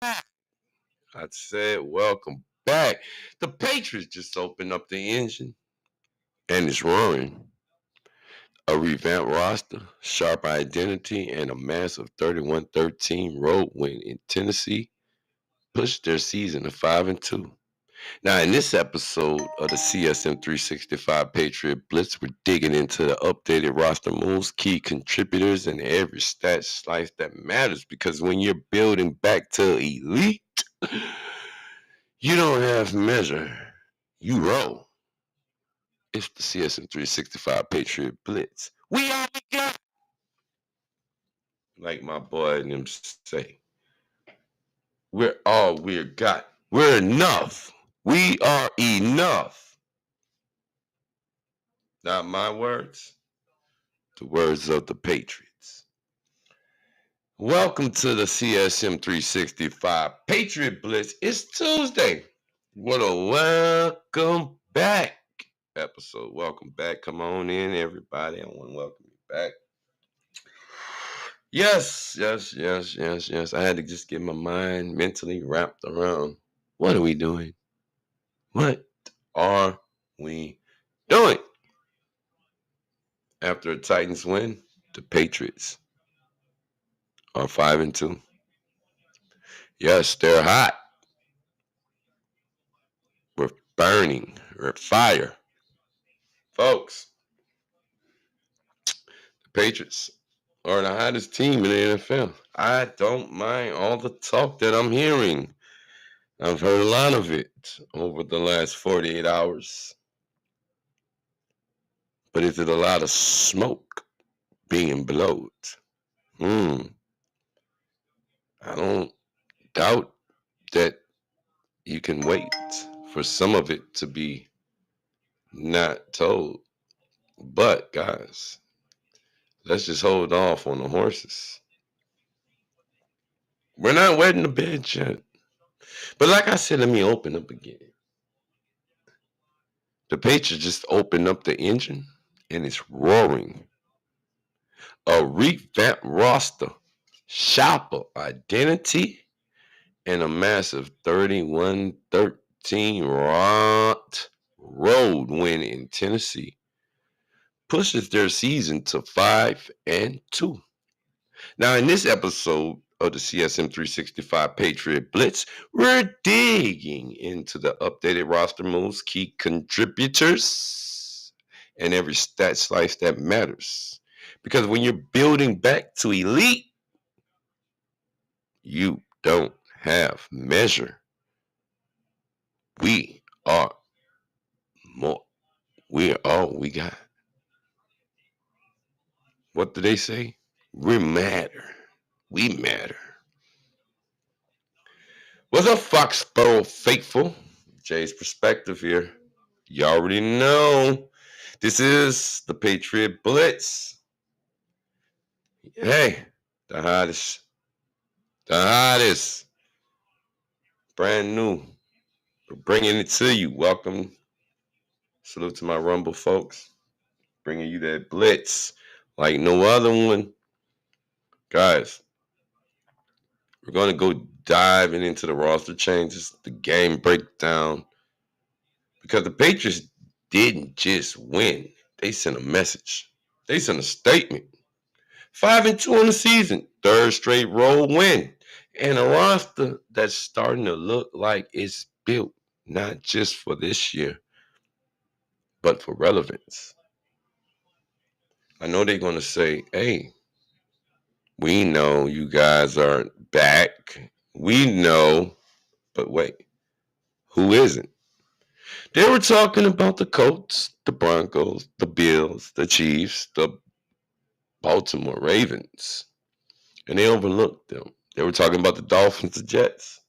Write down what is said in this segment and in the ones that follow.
I said, welcome back. The Patriots just opened up the engine and it's roaring. A revamped roster, sharp identity, and a massive 31-13 road win in Tennessee pushed their season to 5-2. Now, in this episode of the CSM365 Patriot Blitz, we're digging into the updated roster moves, key contributors, and every stat slice that matters. Because when you're building back to elite, you don't have measure, you roll. It's the CSM365 Patriot Blitz. We all we got. Like my boy and them say, we're all we got. We're enough. We are enough. Not my words, the words of the Patriots. Welcome to the CSM365 Patriot Blitz. It's Tuesday. What a welcome back episode. Welcome back. Come on in, everybody. I want to welcome you back. Yes. I had to just get my mind mentally wrapped around what are we doing? What are we doing? After a Titans win, the Patriots are 5-2. Yes, they're hot. We're burning. We're fire. Folks, the Patriots are the hottest team in the NFL. I don't mind all the talk that I'm hearing. I've heard a lot of it over the last 48 hours. But is it a lot of smoke being blown? I don't doubt that you can wait for some of it to be not told. But, guys, let's just hold off on the horses. We're not wetting the bed yet. But like I said, let me open up again. The Patriots just opened up the engine and it's roaring. A revamped roster, shopper identity, and a massive 31-13 road win in Tennessee pushes their season to 5-2. Now, in this episode of the CSM365 Patriot Blitz, we're digging into the updated roster moves, key contributors, and every stat slice that matters. Because when you're building back to elite, you don't have measure. We are more. We are all we got. What do they say? We matter. We matter. What's up, Foxborough faithful? Jay's perspective here. You already know. This is the Patriot Blitz. Hey, the hottest. The hottest. Brand new. We're bringing it to you. Welcome. Salute to my Rumble folks. Bringing you that Blitz like no other one. Guys, we're going to go diving into the roster changes, the game breakdown. Because the Patriots didn't just win. They sent a message. They sent a statement. 5-2 on the season. Third straight road win. And a roster that's starting to look like it's built not just for this year, but for relevance. I know they're going to say, hey, we know you guys aren't back. We know. But wait, who isn't? They were talking about the Colts, the Broncos, the Bills, the Chiefs, the Baltimore Ravens. And they overlooked them. They were talking about the Dolphins, the Jets,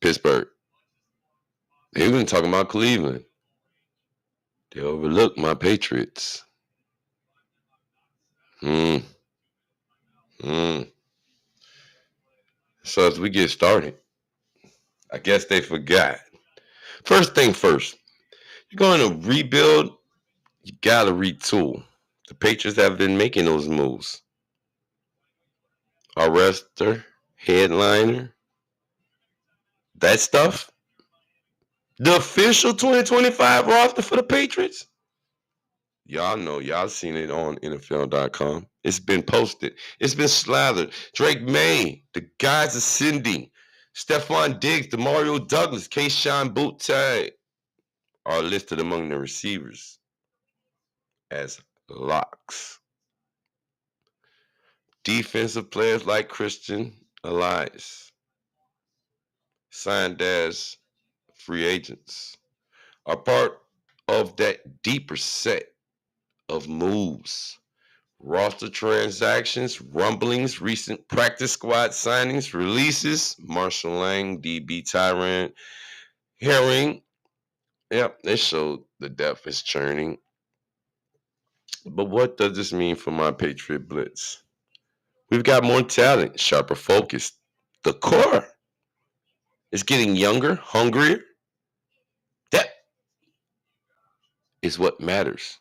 Pittsburgh. They were talking about Cleveland. They overlooked my Patriots. So as we get started, I guess they forgot. First thing first, you're going to rebuild, you got to retool. The Patriots have been making those moves. Our roster headliner, that stuff. The official 2025 roster for the Patriots. Y'all know, y'all seen it on NFL.com. It's been posted. It's been slathered. Drake May, the guys ascending. Stephon Diggs, Demario Douglas, Keyshawn Boutte are listed among the receivers as locks. Defensive players like Christian Elias, signed as free agents, are part of that deeper set of moves. Roster transactions, rumblings, recent practice squad signings, releases, Marshall Lang, DB Tyrant, Herring. Yep, they showed the depth is churning. But what does this mean for my Patriot Blitz? We've got more talent, sharper focus. The core is getting younger, hungrier. That is what matters.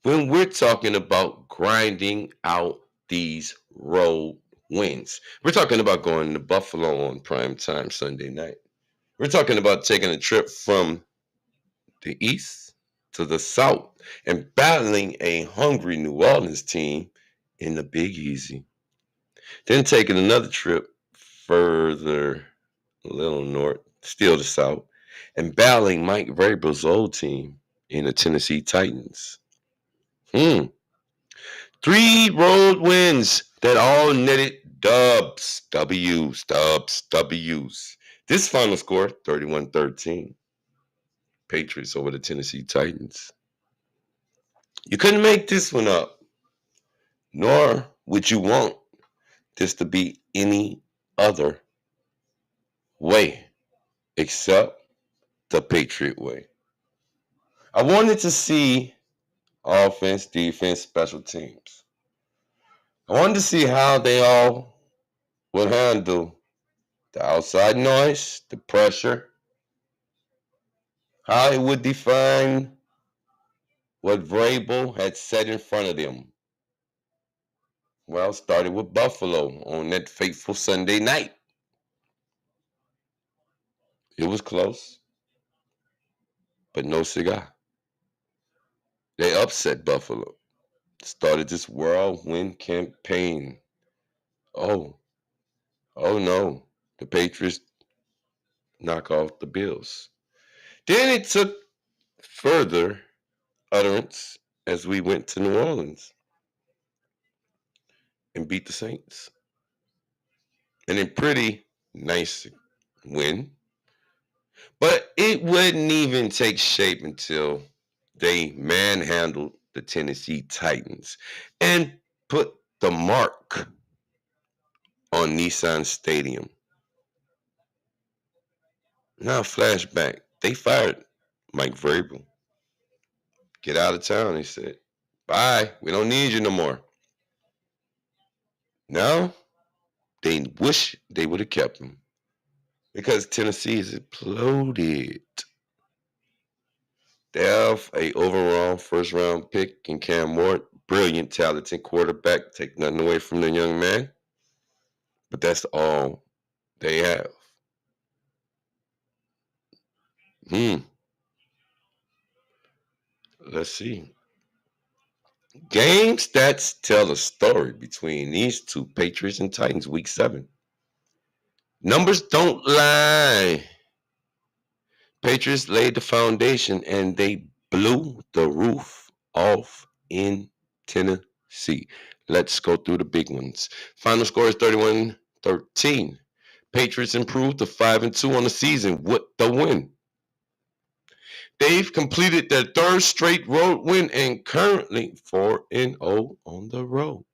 When we're talking about grinding out these road wins, we're talking about going to Buffalo on prime time Sunday night. We're talking about taking a trip from the east to the south and battling a hungry New Orleans team in the Big Easy. Then taking another trip further, a little north, still the south, and battling Mike Vrabel's old team in the Tennessee Titans. 3 road wins that all netted W's. This final score, 31-13. Patriots over the Tennessee Titans. You couldn't make this one up, nor would you want this to be any other way except the Patriot way. I wanted to see offense, defense, special teams. I wanted to see how they all would handle the outside noise, the pressure, how it would define what Vrabel had set in front of them. Well, started with Buffalo on that fateful Sunday night. It was close, but no cigar. They upset Buffalo. Started this whirlwind campaign. Oh no. The Patriots knock off the Bills. Then it took further utterance as we went to New Orleans and beat the Saints. And a pretty nice win. But it wouldn't even take shape until they manhandled the Tennessee Titans and put the mark on Nissan Stadium. Now, flashback. They fired Mike Vrabel. Get out of town, he said. Bye. We don't need you no more. Now, they wish they would have kept him because Tennessee is imploded. They have a overall first round pick in Cam Ward. Brilliant, talented quarterback. Take nothing away from the young man. But that's all they have. Let's see. Game stats tell a story between these two Patriots and Titans week 7. Numbers don't lie. Patriots laid the foundation and they blew the roof off in Tennessee. Let's go through the big ones. Final score is 31-13. Patriots improved to 5-2 on the season with the win. They've completed their 3rd straight road win and currently 4-0 on the road.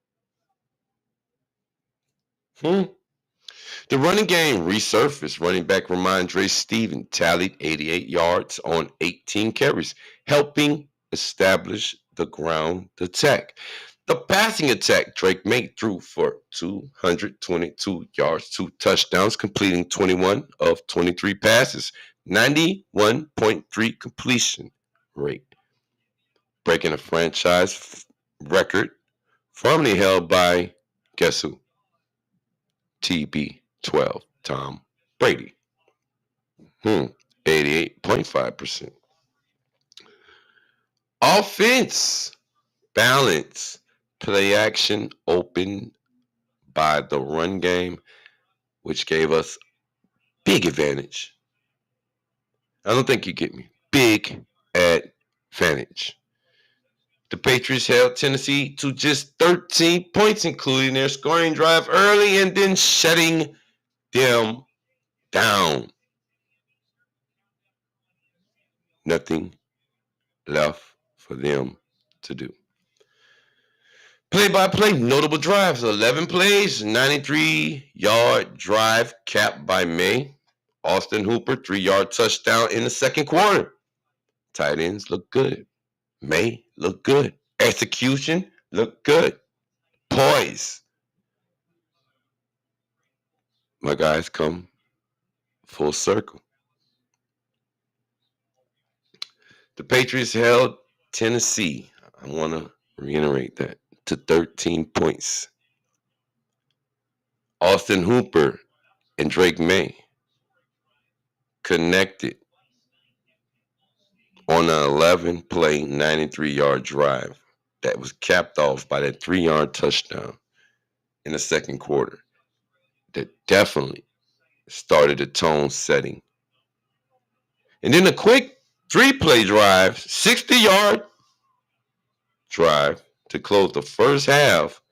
The running game resurfaced. Running back Ramondre Stevenson tallied 88 yards on 18 carries, helping establish the ground attack. The passing attack, Drake May threw for 222 yards, 2 touchdowns, completing 21 of 23 passes, 91.3 completion rate, breaking a franchise record formerly held by, guess who? TB12, Tom Brady. 88.5%. Offense, balance, play action, open by the run game, which gave us big advantage. I don't think you get me. Big advantage. The Patriots held Tennessee to just 13 points, including their scoring drive early and then shutting them down. Nothing left for them to do. Play-by-play, notable drives, 11 plays, 93-yard drive capped by May. Austin Hooper, 3-yard touchdown in the second quarter. Tight ends look good. May look good. Execution look good. Poise. My guys come full circle. The Patriots held Tennessee, I want to reiterate that, to 13 points. Austin Hooper and Drake May connected on an 11-play, 93-yard drive that was capped off by that 3-yard touchdown in the second quarter that definitely started the tone setting. And then a quick 3-play drive, 60-yard drive to close the first half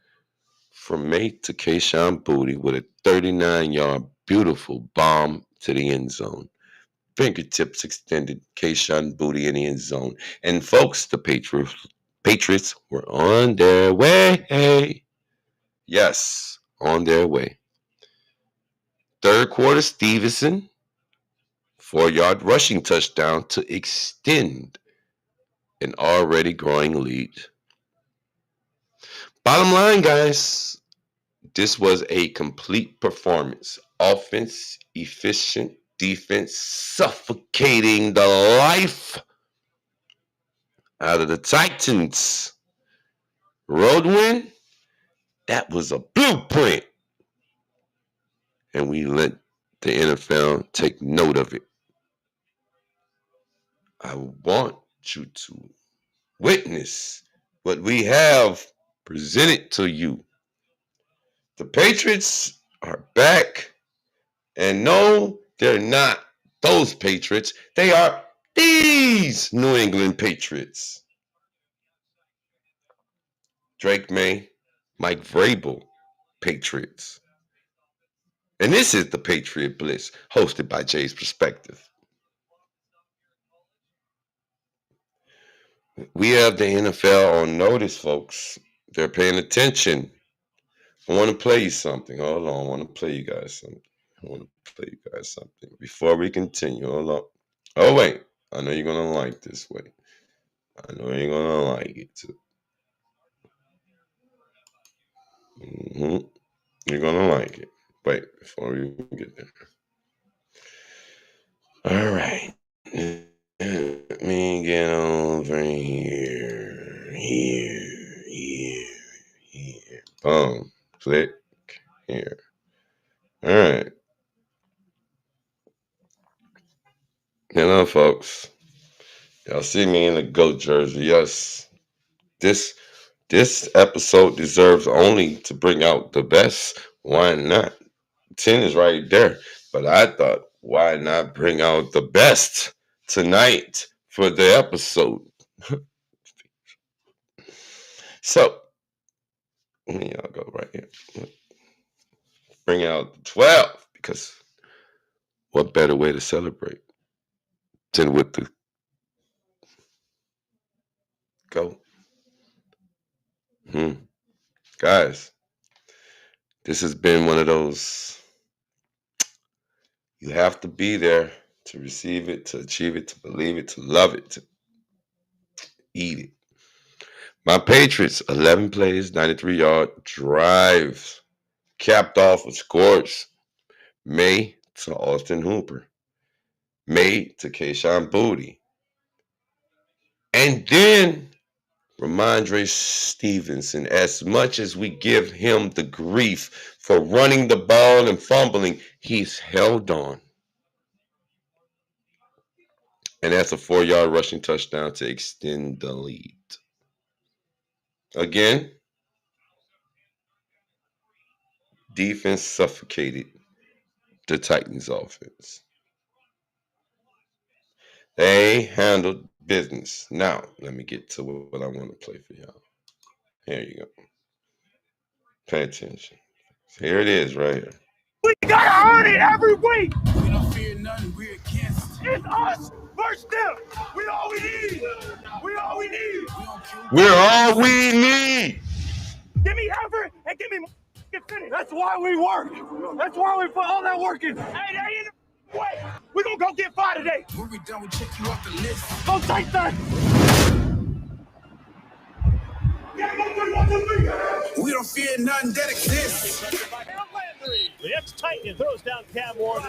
from May to Kayshon Boutte with a 39-yard beautiful bomb to the end zone. Fingertips extended, Kayshon Boutte in the end zone. And folks, the Patriots were on their way. Yes, on their way. Third quarter, Stevenson, 4-yard rushing touchdown to extend an already growing lead. Bottom line, guys, this was a complete performance. Offense, efficient. Defense, suffocating the life out of the Titans. Road win, that was a blueprint. And we let the NFL take note of it. I want you to witness what we have presented to you. The Patriots are back. And no, they're not those Patriots. They are these New England Patriots. Drake May, Mike Vrabel, Patriots. And this is the Patriot Blitz, hosted by Jay's Perspective. We have the NFL on notice, folks. They're paying attention. I want to play you something. Hold on. I want to play you guys something. Before we continue, hold on. Oh, wait. I know you're going to like this. Wait. I know you're going to like it, too. You're going to like it. Wait, before we get there. All right. Let me get over here. Here. Boom. Click here. All right. Hello, folks. Y'all see me in the GOAT jersey. Yes. This episode deserves only to bring out the best. Why not? 10 is right there. But I thought, why not bring out the best tonight for the episode? So, here I'll go right here. Bring out 12, because what better way to celebrate than with the GOAT? Guys, this has been one of those, you have to be there to receive it, to achieve it, to believe it, to love it, to eat it. My Patriots, 11 plays, 93-yard drives, capped off with scores. May to Austin Hooper. May to Kayshon Boutte. And then Ramondre Stevenson, as much as we give him the grief for running the ball and fumbling, he's held on. And that's a 4-yard rushing touchdown to extend the lead. Again, defense suffocated the Titans offense. They handled business. Now, let me get to what I want to play for y'all. Here you go. Pay attention. Here it is right here. We gotta earn it every week. We don't fear nothing, we're against. It's us versus them. We all we need. We all we need. We're all we need. Give me effort and give me finish. That's why we work. That's why we put all that work in. Hey, they in the way. We're gonna go get 5 today. When we done, we check you off the list. Go take that. We don't fear nothing that exists. The ex-Titan throws down Cam Ward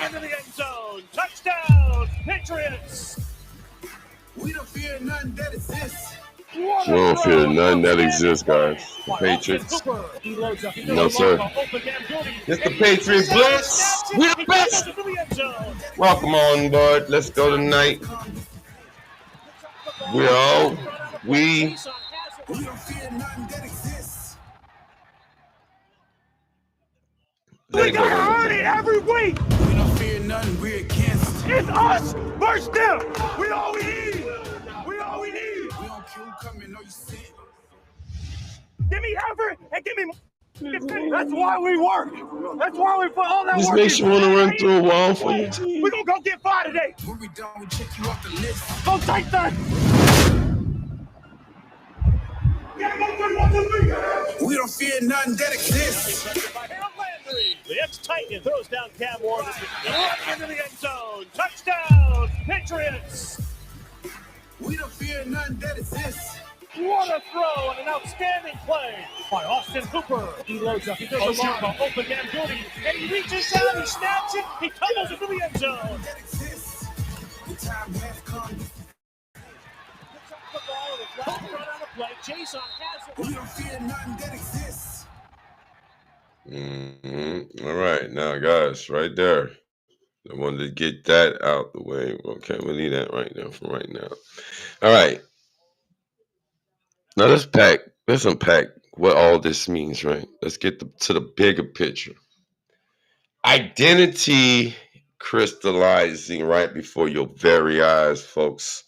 into the end zone. Touchdown, Patriots. We don't fear nothing that exists. We don't fear none that exists, guys. The Patriots. No, sir. It's the Patriots Blitz. We're the best. Welcome on board. Let's go tonight. We're all we. We don't fear nothing that exists. We gotta earn it every week. We don't fear nothing, we're against. It's us versus them. We all we need. We all we need. We don't kill coming, no you see it. Give me effort and give me. That's why we work. That's why we put all that Just work. makes you want to run through a wall for your team. We're gonna go get 5 today. When we done, we check you off the list. Go take that. We don't fear nothing that exists. The ex-Titan throws down Cam Ward into the end zone. Touchdown, Patriots. We don't fear nothing that exists. What a throw and an outstanding play by Austin Hooper. He loads up, he does a long open man Goody, and he reaches down, he snaps it, he tumbles into the end zone. That exists. The time has come. The ball is right in front of the play. Jason has it. We don't fear nothing that exists. All right, now, guys, right there. I wanted to get that out the way. Okay, we'll leave that right now for right now. All right. Now let's unpack what all this means, right? Let's get to the bigger picture. Identity crystallizing right before your very eyes, folks.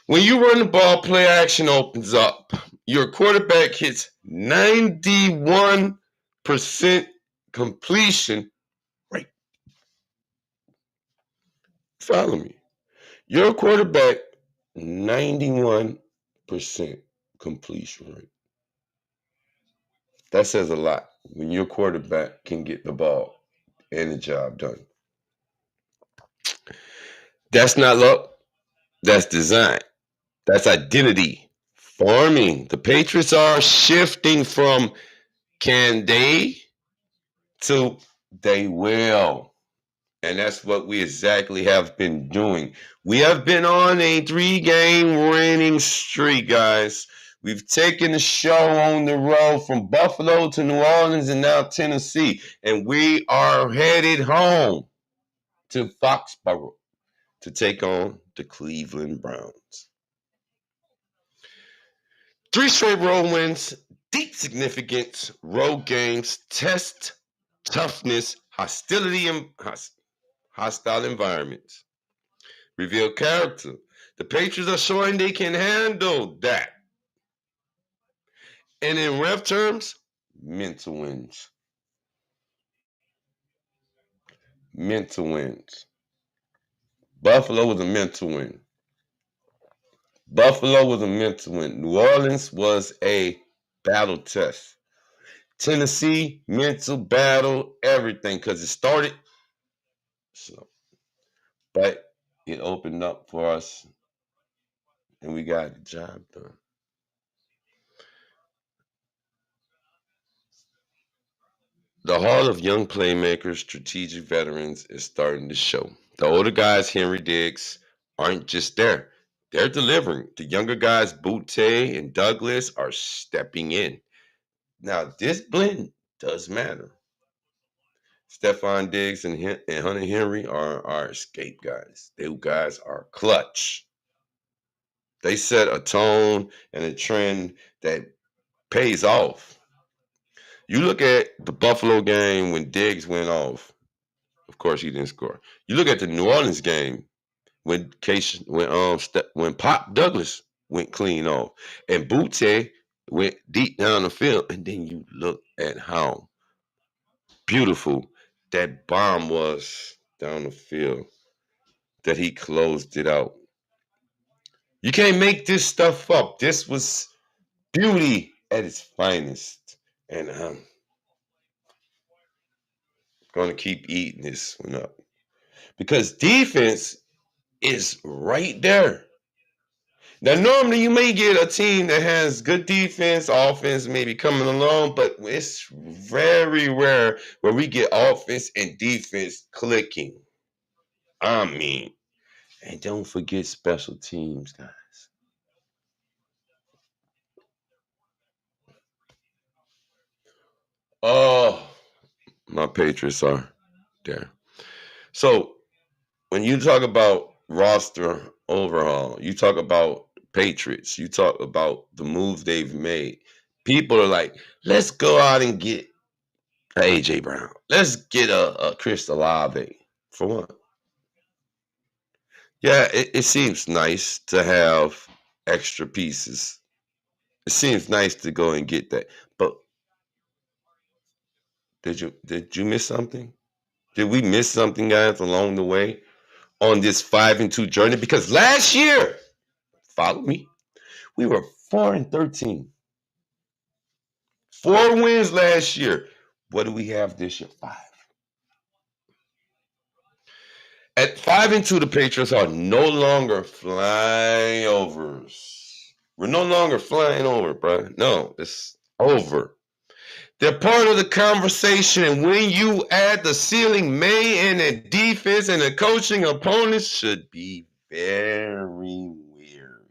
When you run the ball, play action opens up. Your quarterback hits 91% completion rate. Follow me. Your quarterback, 91% completion rate. That says a lot when your quarterback can get the ball and the job done. That's not luck. That's design. That's identity forming. The Patriots are shifting from can they to they will. And that's what we exactly have been doing. We have been on a 3-game winning streak, guys. We've taken the show on the road from Buffalo to New Orleans and now Tennessee. And we are headed home to Foxborough to take on the Cleveland Browns. 3 straight road wins, deep significance, road games, test toughness, hostility, and hostile environments. Reveal character. The Patriots are showing they can handle that. And in ref terms, mental wins. Mental wins. Buffalo was a mental win. Buffalo was a mental win. New Orleans was a battle test. Tennessee, mental battle, everything, because it started slow. But it opened up for us, and we got the job done. The Hall of Young Playmakers, Strategic Veterans is starting to show. The older guys, Henry Diggs, aren't just there. They're delivering. The younger guys, Butte and Douglas, are stepping in. Now, this blend does matter. Stephon Diggs and Hunter Henry are our escape guys. Those guys are clutch. They set a tone and a trend that pays off. You look at the Buffalo game when Diggs went off. Of course, he didn't score. You look at the New Orleans game when Pop Douglas went clean off, and Butte went deep down the field, and then you look at how beautiful that bomb was down the field, that he closed it out. You can't make this stuff up. This was beauty at its finest, and I'm going to keep eating this one up because defense is right there. Now, normally you may get a team that has good defense, offense maybe coming along, but it's very rare where we get offense and defense clicking. I mean, and don't forget special teams, guys. Oh, my Patriots are there. So when you talk about roster overhaul, you talk about Patriots, you talk about the moves they've made. People are like, let's go out and get a AJ Brown. Let's get a Chris Olave. For what? Yeah, it seems nice to have extra pieces. It seems nice to go and get that. But did you miss something? Did we miss something, guys, along the way on this 5-2 journey? Because last year, follow me, we were 4-13. 4 wins last year. What do we have this year? 5. At 5-2, the Patriots are no longer flyovers. We're no longer flying over, bro. No, it's over. They're part of the conversation, and when you add the ceiling May and the defense and the coaching, opponents should be very weary.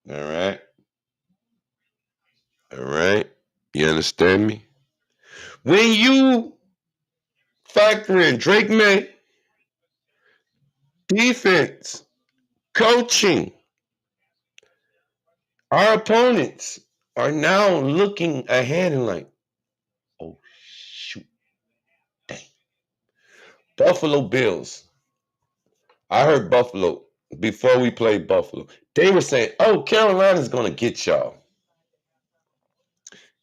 All right? All right? You understand me? When you factor in Drake May, defense, coaching, our opponents are now looking ahead and like, oh, shoot, dang. Buffalo Bills. I heard Buffalo, before we played Buffalo, they were saying, oh, Carolina's going to get y'all.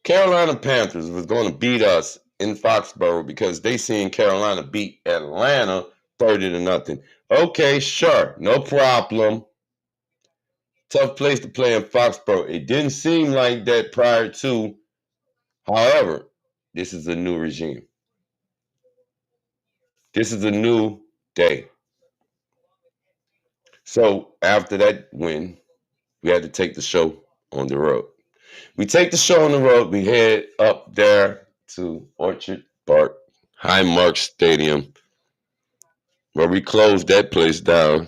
Carolina Panthers was going to beat us in Foxborough because they seen Carolina beat Atlanta 30-0. Okay, sure, no problem. Tough place to play in Foxborough. It didn't seem like that prior to. However, this is a new regime. This is a new day. So after that win, we had to take the show on the road. We take the show on the road. We head up there to Orchard Park, Highmark Stadium, where we closed that place down.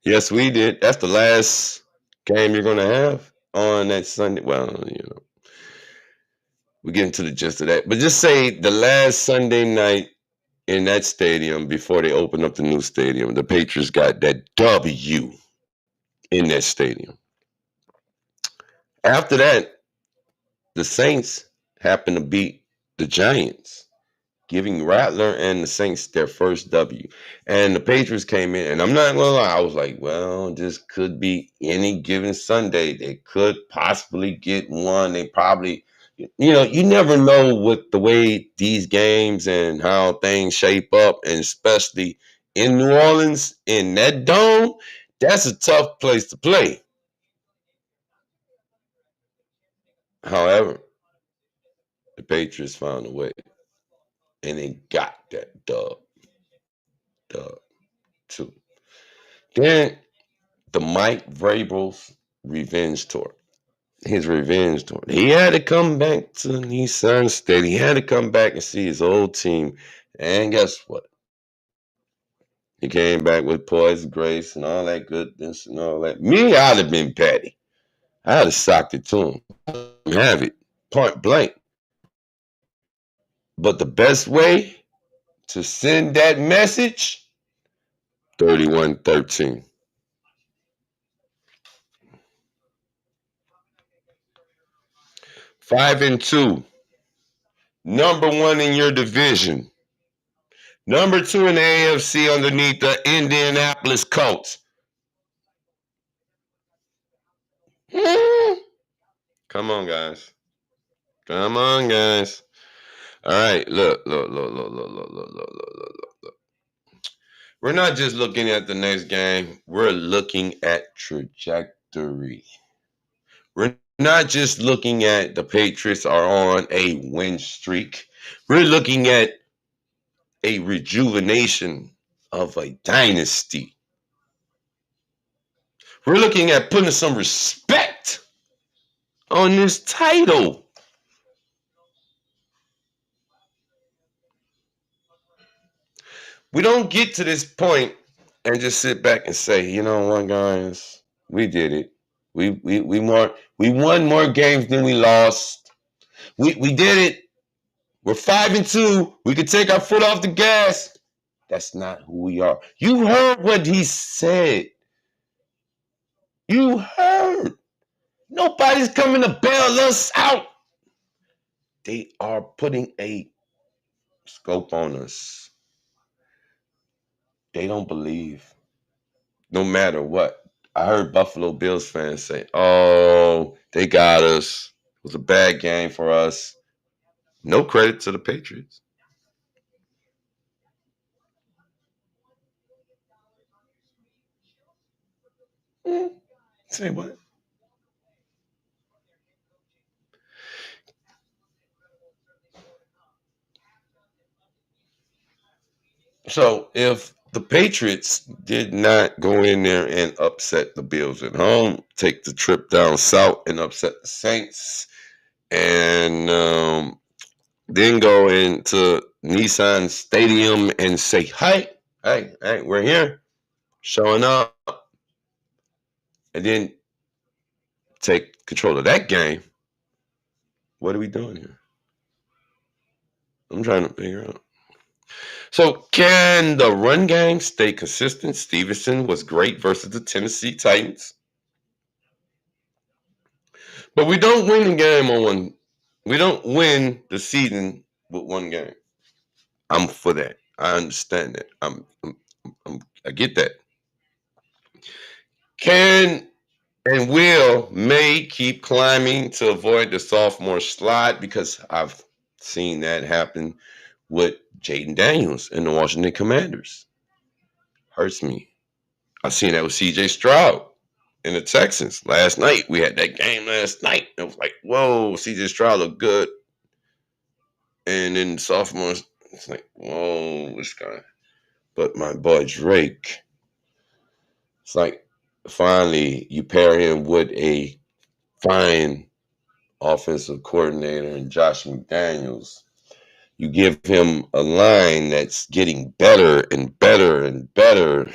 Yes, we did. That's the last game you're going to have on that Sunday. Well, we get into the gist of that. But just say the last Sunday night in that stadium before they opened up the new stadium, the Patriots got that W in that stadium. After that, the Saints happened to beat the Giants, giving Rattler and the Saints their first W. And the Patriots came in, and I'm not going to lie, I was like, well, this could be any given Sunday. They could possibly get one. They probably, you never know with the way these games and how things shape up, and especially in New Orleans, in that dome, that's a tough place to play. However, the Patriots found a way, and they got that dub too. Then the Mike Vrabel's revenge tour. His revenge tour. He had to come back to Nissan State. He had to come back and see his old team. And guess what? He came back with poise, grace, and all that goodness and all that. Me, I'd have been petty. I'd have socked it to him. Have it. Point blank. But the best way to send that message, 31-13. 5-2. Number 1 in your division. Number 2 in the AFC underneath the Indianapolis Colts. Come on, guys. Come on, guys. All right, look. We're not just looking at the next game. We're looking at trajectory. We're not just looking at the Patriots are on a win streak. We're looking at a rejuvenation of a dynasty. We're looking at putting some respect on this title. We don't get to this point and just sit back and say, you know what, guys, we did it. We won more games than we lost. We did it. We're 5-2. We can take our foot off the gas. That's not who we are. You heard what he said. You heard. Nobody's coming to bail us out. They are putting a scope on us. They don't believe. No matter what. I heard Buffalo Bills fans say, oh, they got us. It was a bad game for us. No credit to the Patriots. Say what? So if the Patriots did not go in there and upset the Bills at home, take the trip down south and upset the Saints, and then go into Nissan Stadium and say, hey, we're here, showing up, and then take control of that game, what are we doing here? I'm trying to figure out. So can the run game stay consistent? Stevenson was great versus the Tennessee Titans. But we don't win the game on one. We don't win the season with one game. I'm for that. I understand that. I get that. Can and may keep climbing to avoid the sophomore slide, because I've seen that happen with Jaden Daniels and the Washington Commanders. Hurts me. I've seen that with CJ Stroud in the Texans last night. We had that game last night. It was like, whoa, CJ Stroud looked good. And then the sophomores, it's like, whoa, this guy. But my boy Drake, it's like, finally, you pair him with a fine offensive coordinator and Josh McDaniels. You give him a line that's getting better and better and better.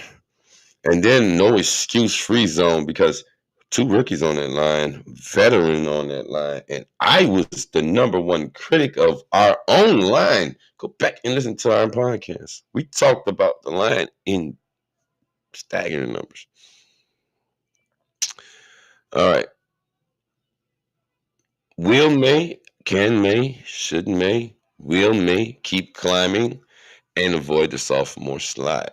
And then no excuse free zone, because 2 rookies on that line, veteran on that line. And I was the number 1 critic of our own line. Go back and listen to our podcast. We talked about the line in staggering numbers. All right. Should may keep climbing and avoid the sophomore slide.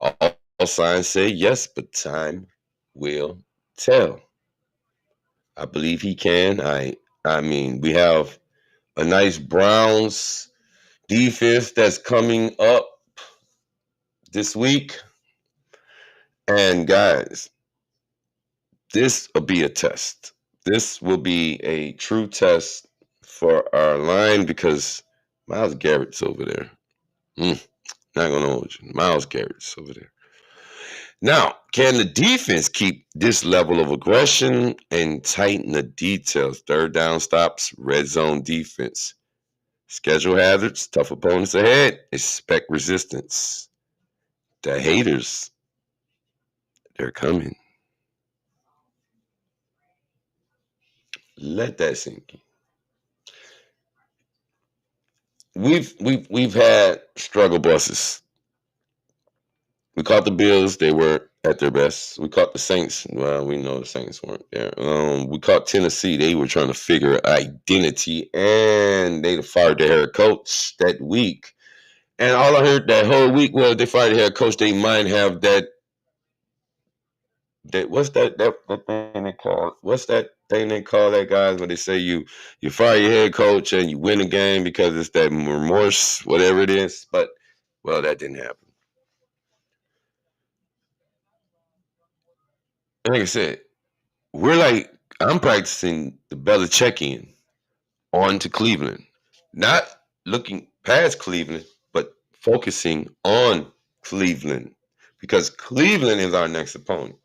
All signs say yes, but time will tell. I believe he can. I mean, we have a nice Browns defense that's coming up this week. And guys, this will be a test. This will be a true test for our line, because Myles Garrett's over there. Not going to hold you. Myles Garrett's over there. Now, can the defense keep this level of aggression and tighten the details? Third down stops, red zone defense. Schedule hazards, tough opponents ahead. Expect resistance. the haters, they're coming. Let that sink in. We've had struggle buses. We caught the Bills; they weren't at their best. We caught the Saints. Well, we know the Saints weren't there. We caught Tennessee; they were trying to figure identity, and they fired their head coach that week. And all I heard that whole week was they fired their head coach. They might have that what's that thing they call? What's that thing they call that, guys? When they say you fire your head coach and you win a game because it's that remorse, whatever it is. But well, that didn't happen. Like I said, I'm practicing the Belichickian on to Cleveland, not looking past Cleveland, but focusing on Cleveland because Cleveland is our next opponent.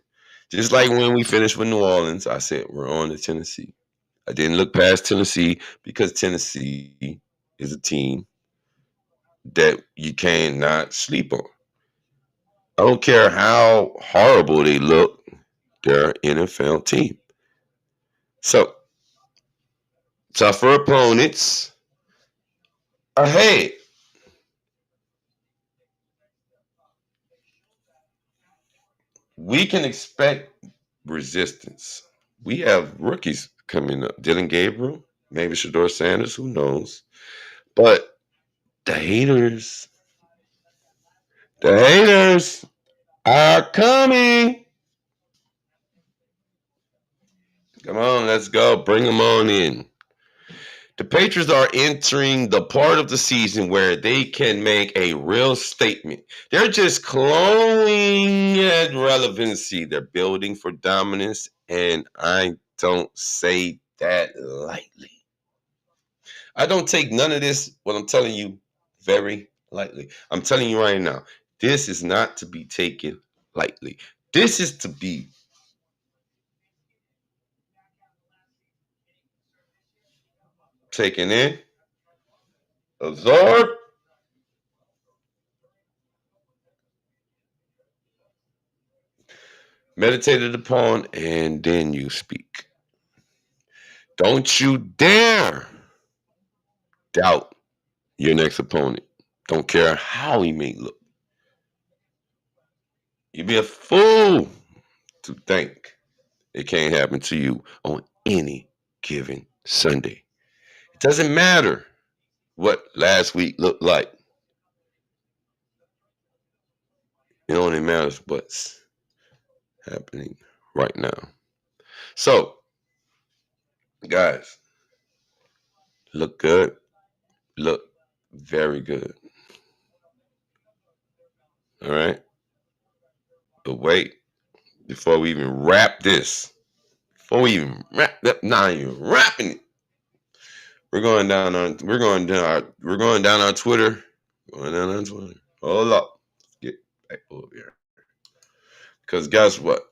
Just like when we finished with New Orleans, I said we're on to Tennessee. I didn't look past Tennessee because Tennessee is a team that you cannot sleep on. I don't care how horrible they look, they're an NFL team. So, tougher opponents ahead. We can expect resistance. We have rookies coming up. Dylan Gabriel, maybe Shedeur Sanders, who knows? But the haters are coming. Come on, let's go. Bring them on in. The Patriots are entering the part of the season where they can make a real statement. They're just clawing at relevancy. They're building for dominance, and I don't say that lightly. I don't take none of this, what I'm telling you, very lightly. I'm telling you right now, this is not to be taken lightly. This is to be taken in, absorbed, meditated upon, and then you speak. Don't you dare doubt your next opponent. Don't care how he may look. You'd be a fool to think it can't happen to you on any given Sunday. It doesn't matter what last week looked like. It only matters what's happening right now. So, guys, look good. Look very good. All right? But wait, before we even wrap this, not even wrapping it, we're going down our Twitter. Going down on Twitter. Hold up. Let's get back over here. Because guess what?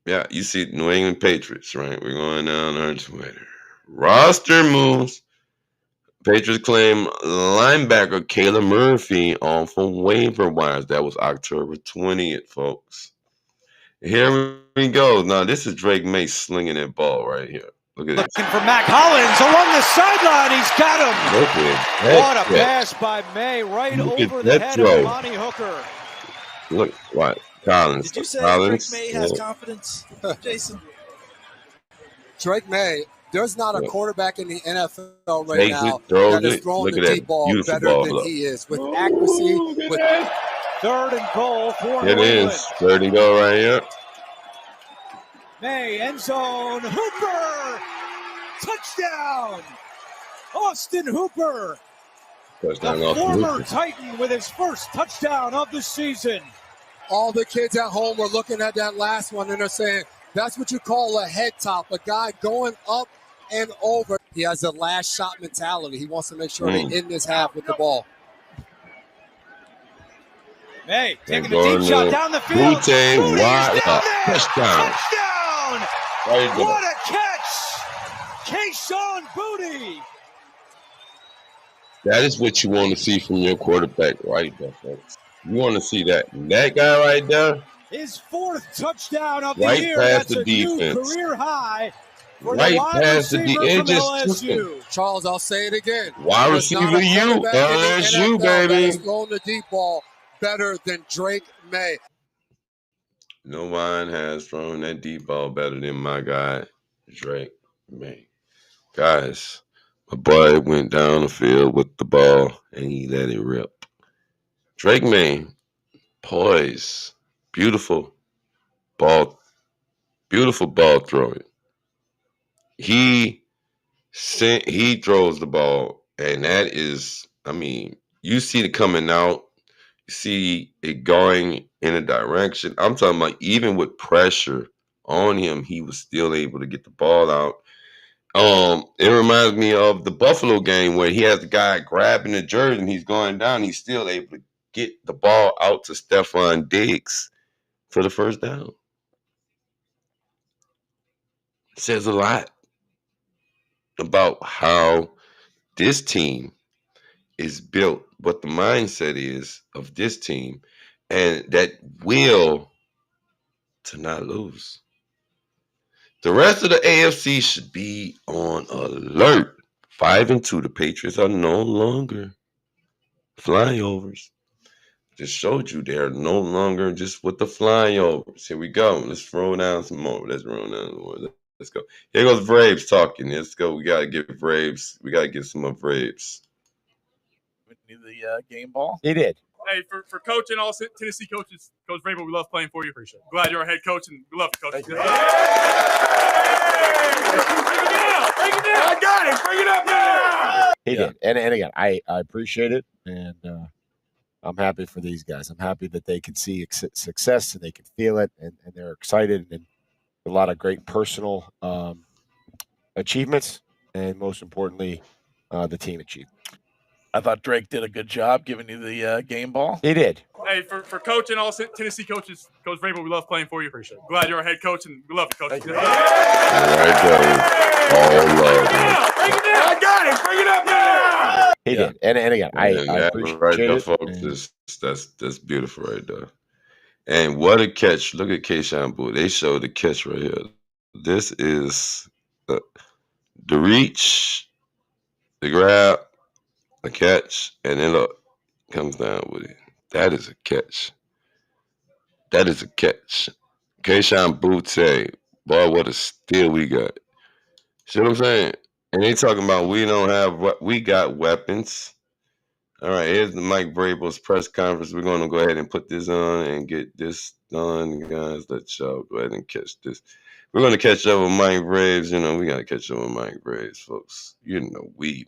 Yeah, you see New England Patriots, right? We're going down our Twitter. Roster moves. Patriots claim linebacker Kayla Murphy on from waiver wires. That was October 20th, folks. Here we go. Now, this is Drake May slinging that ball right here. Look at this. Looking for Mac Hollins along the sideline. He's got him. What a pass by May right over the head of Lonnie Hooker. Look, what? Collins. Did you say Collins? Drake May has confidence, Jason? Drake May, there's not a quarterback in the NFL right now that is throwing the deep ball better than he is. With accuracy, with third and goal for It is. Third and goal right here. May, end zone, Hooper! Touchdown! Austin Hooper! Touchdown the off former Hooper. Titan with his first touchdown of the season. all the kids at home were looking at that last one and they're saying, that's what you call a head top, a guy going up and over. He has a last shot mentality. He wants to make sure they end this half with the ball. May taking the deep shot down the field. Booty, wide up. Touchdown. Touchdown. What a catch. Kayshawn Booty. That is what you want to see from your quarterback right there, folks. You want to see that? That guy right there, His 4th touchdown of the right year. past That's the a new defense. career high for the Right wide past the receiver it from just took him. LSU. Charles, I'll say it again. Wide There's not receiver a you, quarterback in the LSU, NFL that has baby. thrown the deep ball better than Drake May. No one has thrown that deep ball better than my guy, Drake May. Guys, my boy went down the field with the ball and he let it rip. Drake May, poise, beautiful ball throwing. He throws the ball, and that is, I mean, you see it coming out, you see it going in a direction. I'm talking about even with pressure on him, he was still able to get the ball out. It reminds me of the Buffalo game where he has the guy grabbing the jersey and he's going down. He's still able to get the ball out to Stephon Diggs for the first down. It says a lot about how this team is built, what the mindset is of this team, and that will to not lose. The rest of the AFC should be on alert. 5-2, the Patriots are no longer flyovers. Just showed you they're no longer just with the flyovers. Here we go. Let's roll down some more. Let's roll down some more. Let's go. Here goes Braves talking. Let's go. We gotta get Braves. We gotta get some more Braves. The game ball. He did. Hey, for Coach and all Tennessee coaches, Coach Vrabel, we love playing for you. Appreciate it. Glad you're our head coach, and we love you, Coach. Thank you. Bring it down. Bring it down. I got it. Bring it up now. He did. And again, I appreciate it, and I'm happy for these guys. I'm happy that they can see success and they can feel it, and they're excited, and a lot of great personal achievements, and most importantly, the team achieved. I thought Drake did a good job giving you the game ball. He did. Hey, for Coach and all Tennessee coaches, Coach Vrabel, we love playing for you. Appreciate it. Glad you're our head coach, and we love you, Coach. Thank you. All right, all love. Bring it down. I got it. Bring it up now. He did. And again, I that appreciate right there, it. folks. That's beautiful right there. And what a catch! Look at Keyshawn Boo. They showed the catch right here. This is the reach, the grab, the catch, and then look, comes down with it. That is a catch. That is a catch. Keyshawn Bootte, boy, what a steal we got. See what I'm saying? And they talking about we don't have what we got weapons. All right, here's the Mike Vrabel's press conference. We're going to go ahead and put this on and get this done, guys. Let's go ahead and catch this. We're going to catch up with Mike Braves. You know, we got to catch up with Mike Braves, folks. You know, we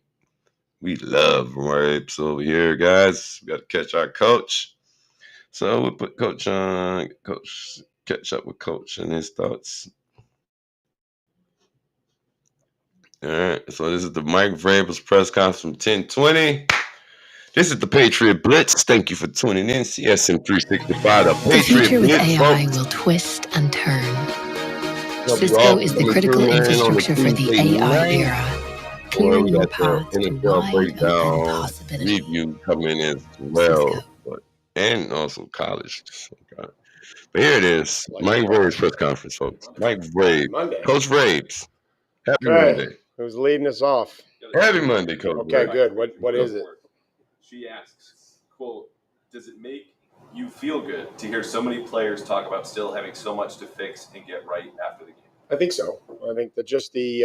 love Braves over here, guys. We got to catch our coach. So we'll put Coach on. Coach, catch up with Coach and his thoughts. All right, so this is the Mike Vrabel's press conference from 10:20. This is the Patriot Blitz. Thank you for tuning in. CSM365, the The Patriot future with Blitz, AI folks. will twist and turn. Hope you Cisco all is the coming critical through, man, on infrastructure for the Tuesday AI night. era. Boy, Clearing we your got the path to NFL wide open breakdown possibilities. review coming in as well, Cisco. and also college. Okay. But here it is, Mike Vrabel's press conference, folks. Mike Vrabel, Monday. Coach Vrabes. Happy Okay. Monday. Who's leading us off? Happy Monday, Coach. Okay, Vrabes. good. What is it? She asks, quote, does it make you feel good to hear so many players talk about still having so much to fix and get right after the game? I think so. I think that just the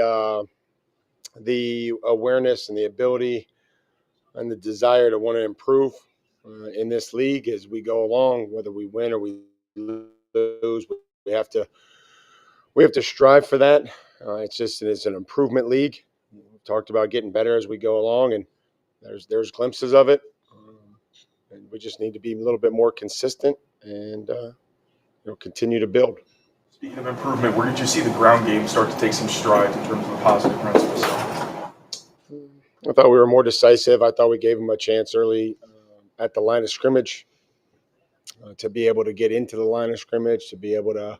awareness and the ability and the desire to want to improve in this league as we go along, whether we win or we lose, we have to strive for that. It's an improvement league. We've talked about getting better as we go along, and there's glimpses of it. And we just need to be a little bit more consistent and continue to build. Speaking of improvement, where did you see the ground game start to take some strides in terms of a positive principle? I thought we were more decisive. I thought we gave them a chance early at the line of scrimmage to be able to get into the line of scrimmage, to be able to,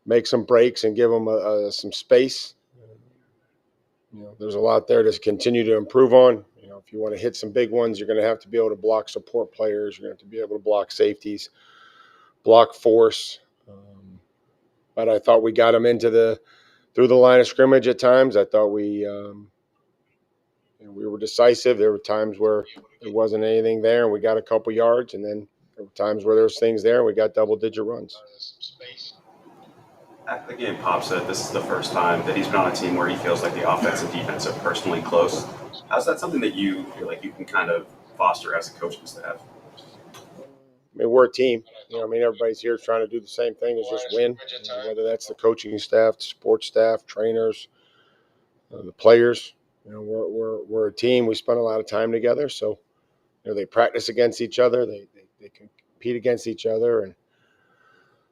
make some breaks and give them some space. there's a lot there to continue to improve on. If you want to hit some big ones, you're going to have to be able to block support players. You're going to have to be able to block safeties, block force. But I thought we got them through the line of scrimmage at times. I thought we were decisive. There were times where there wasn't anything there, and we got a couple yards. And then there were times where there was things there, and we got double-digit runs. At the game, Pop said this is the first time that he's been on a team where he feels like the offense and defense are personally close. How's that something that you feel like you can kind of foster as a coaching staff? I mean, we're a team. Everybody's here trying to do the same thing as just win. Whether that's the coaching staff, the sports staff, trainers, the players. We're a team. We spend a lot of time together. So, they practice against each other. They compete against each other, and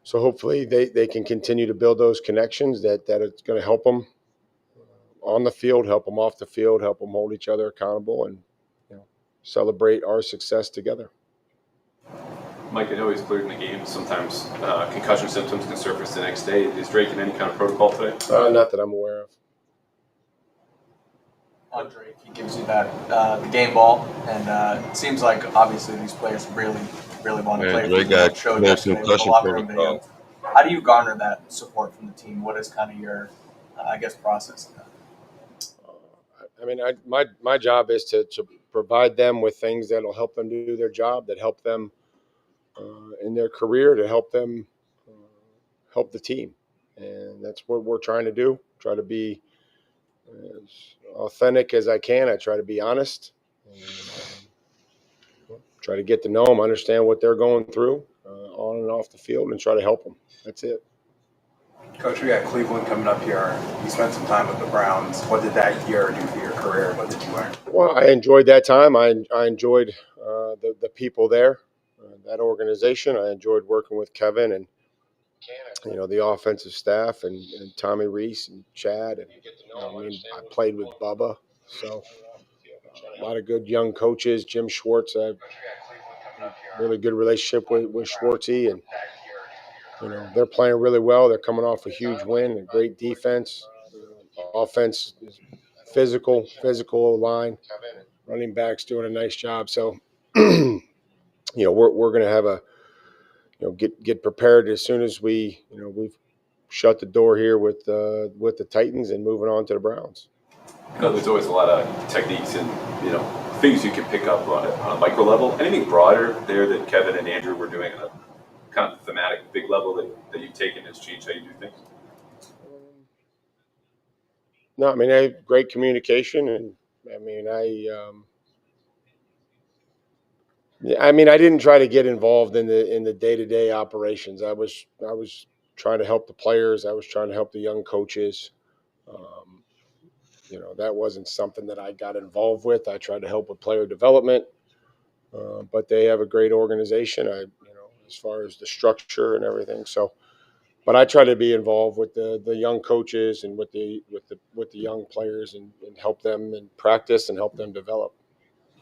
so hopefully they can continue to build those connections that it's going to help them on the field, help them off the field, help them hold each other accountable, and celebrate our success together. Mike, I know he's cleared in the game. Sometimes concussion symptoms can surface the next day. Is Drake in any kind of protocol today? Not that I'm aware of. On Drake, he gives you that the game ball, and it seems like obviously these players really want to play. Drake got concussion protocol. How do you garner that support from the team? What is kind of your, process? My job is to provide them with things that'll help them do their job, that help them in their career, to help them help the team, and that's what we're trying to do. Try to be as authentic as I can. I try to be honest, and try to get to know them, understand what they're going through on and off the field, and try to help them. That's it. Coach, we got Cleveland coming up here. You spent some time with the Browns. What did that year do for your career? What did you learn? Well, I enjoyed that time. I enjoyed the people there, that organization. I enjoyed working with Kevin and the offensive staff and Tommy Reese and Chad. And I played with Bubba, so a lot of good young coaches. Jim Schwartz, I have a really good relationship with Schwartzy, and they're playing really well. They're coming off a huge win and great defense. Offense is physical line. Running backs doing a nice job. So, we're going to have get prepared as soon as we've shut the door here with the Titans and moving on to the Browns. There's always a lot of techniques and things you can pick up on a micro level. Anything broader there that Kevin and Andrew were doing on a kind of thematic big level that you've taken has changed how you do things? No, I have great communication, and I didn't try to get involved in the day-to-day operations. I was trying to help the players. I was trying to help the young coaches. That wasn't something that I got involved with. I tried to help with player development, but they have a great organization. As far as the structure and everything. So, but I try to be involved with the young coaches and with the young players and help them in practice and help them develop.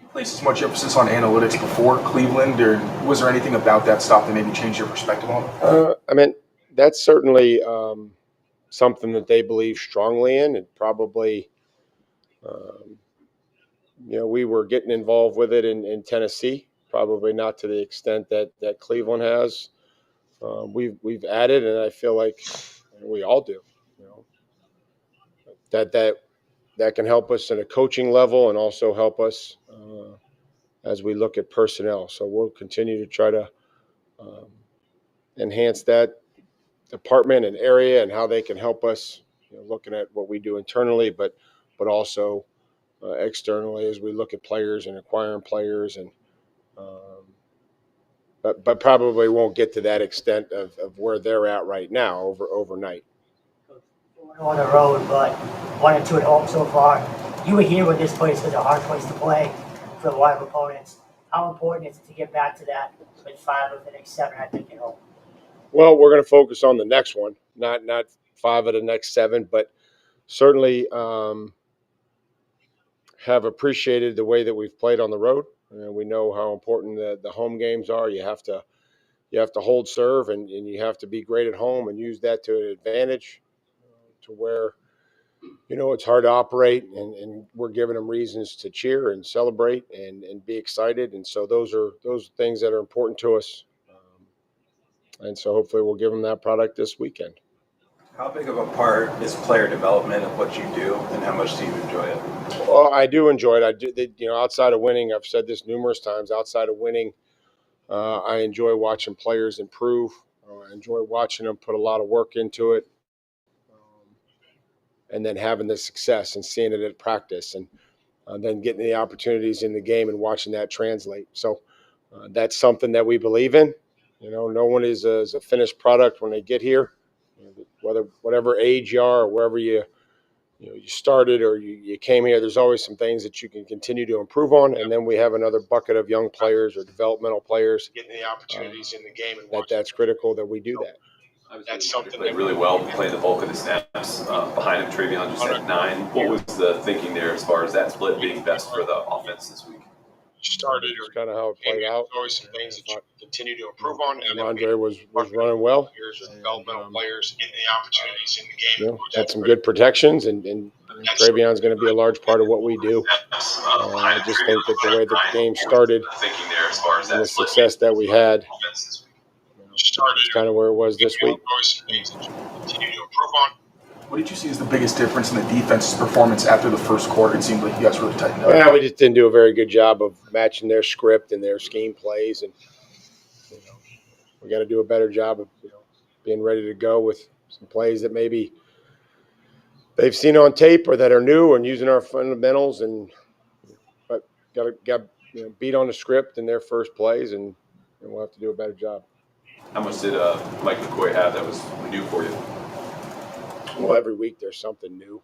You placed as much emphasis on analytics before Cleveland, or was there anything about that stuff that maybe changed your perspective on it? That's certainly something that they believe strongly in, and probably, we were getting involved with it in Tennessee, probably not to the extent that Cleveland has. We've added, and I feel like we all do, that can help us at a coaching level and also help us as we look at personnel. So we'll continue to try to enhance that department and area and how they can help us, looking at what we do internally, but also externally as we look at players and acquiring players, and but probably won't get to that extent of where they're at right now overnight. On the road, but 1-2 at home so far. You were here when this place was a hard place to play for a lot of opponents. How important is it to get back to that with 5 of the next 7, I think, at home? Well, we're going to focus on the next one, not 5 of the next 7, but certainly have appreciated the way that we've played on the road. And we know how important the home games are. You have to hold serve, and you have to be great at home and use that to an advantage, to where it's hard to operate, and we're giving them reasons to cheer and celebrate and be excited. And so those are things that are important to us. And so hopefully we'll give them that product this weekend. How big of a part is player development of what you do, and how much do you enjoy it? Well, I do enjoy it. Outside of winning, I've said this numerous times, outside of winning, I enjoy watching players improve. I enjoy watching them put a lot of work into it, and then having the success and seeing it at practice, and then getting the opportunities in the game and watching that translate. So that's something that we believe in. No one is a finished product when they get here, whatever age you are or wherever you started or you came here. There's always some things that you can continue to improve on, and then we have another bucket of young players or developmental players Getting the opportunities in the game, and that's critical that we do that. That's something played really well, playing the bulk of the snaps. Behind him, Travion just had 9. What was the thinking there as far as that split being best for the offense this week? Started, or kind of how it played out. Always some things that you continue to improve on. And Andre was running well. Developmental players getting the opportunities in the game. Had some good protections, and Travion's going to be a large part of what we do. I just think that the way that the game started and the success that we had, it's kind of where it was this week. What did you see as the biggest difference in the defense's performance after the first quarter? It seemed like you guys really tightened up. Yeah, we just didn't do a very good job of matching their script and their scheme plays, and we got to do a better job of being ready to go with some plays that maybe they've seen on tape or that are new, and using our fundamentals, but got beat on the script in their first plays, and we'll have to do a better job. How much did Mike McCoy have that was new for you? Well, every week there's something new.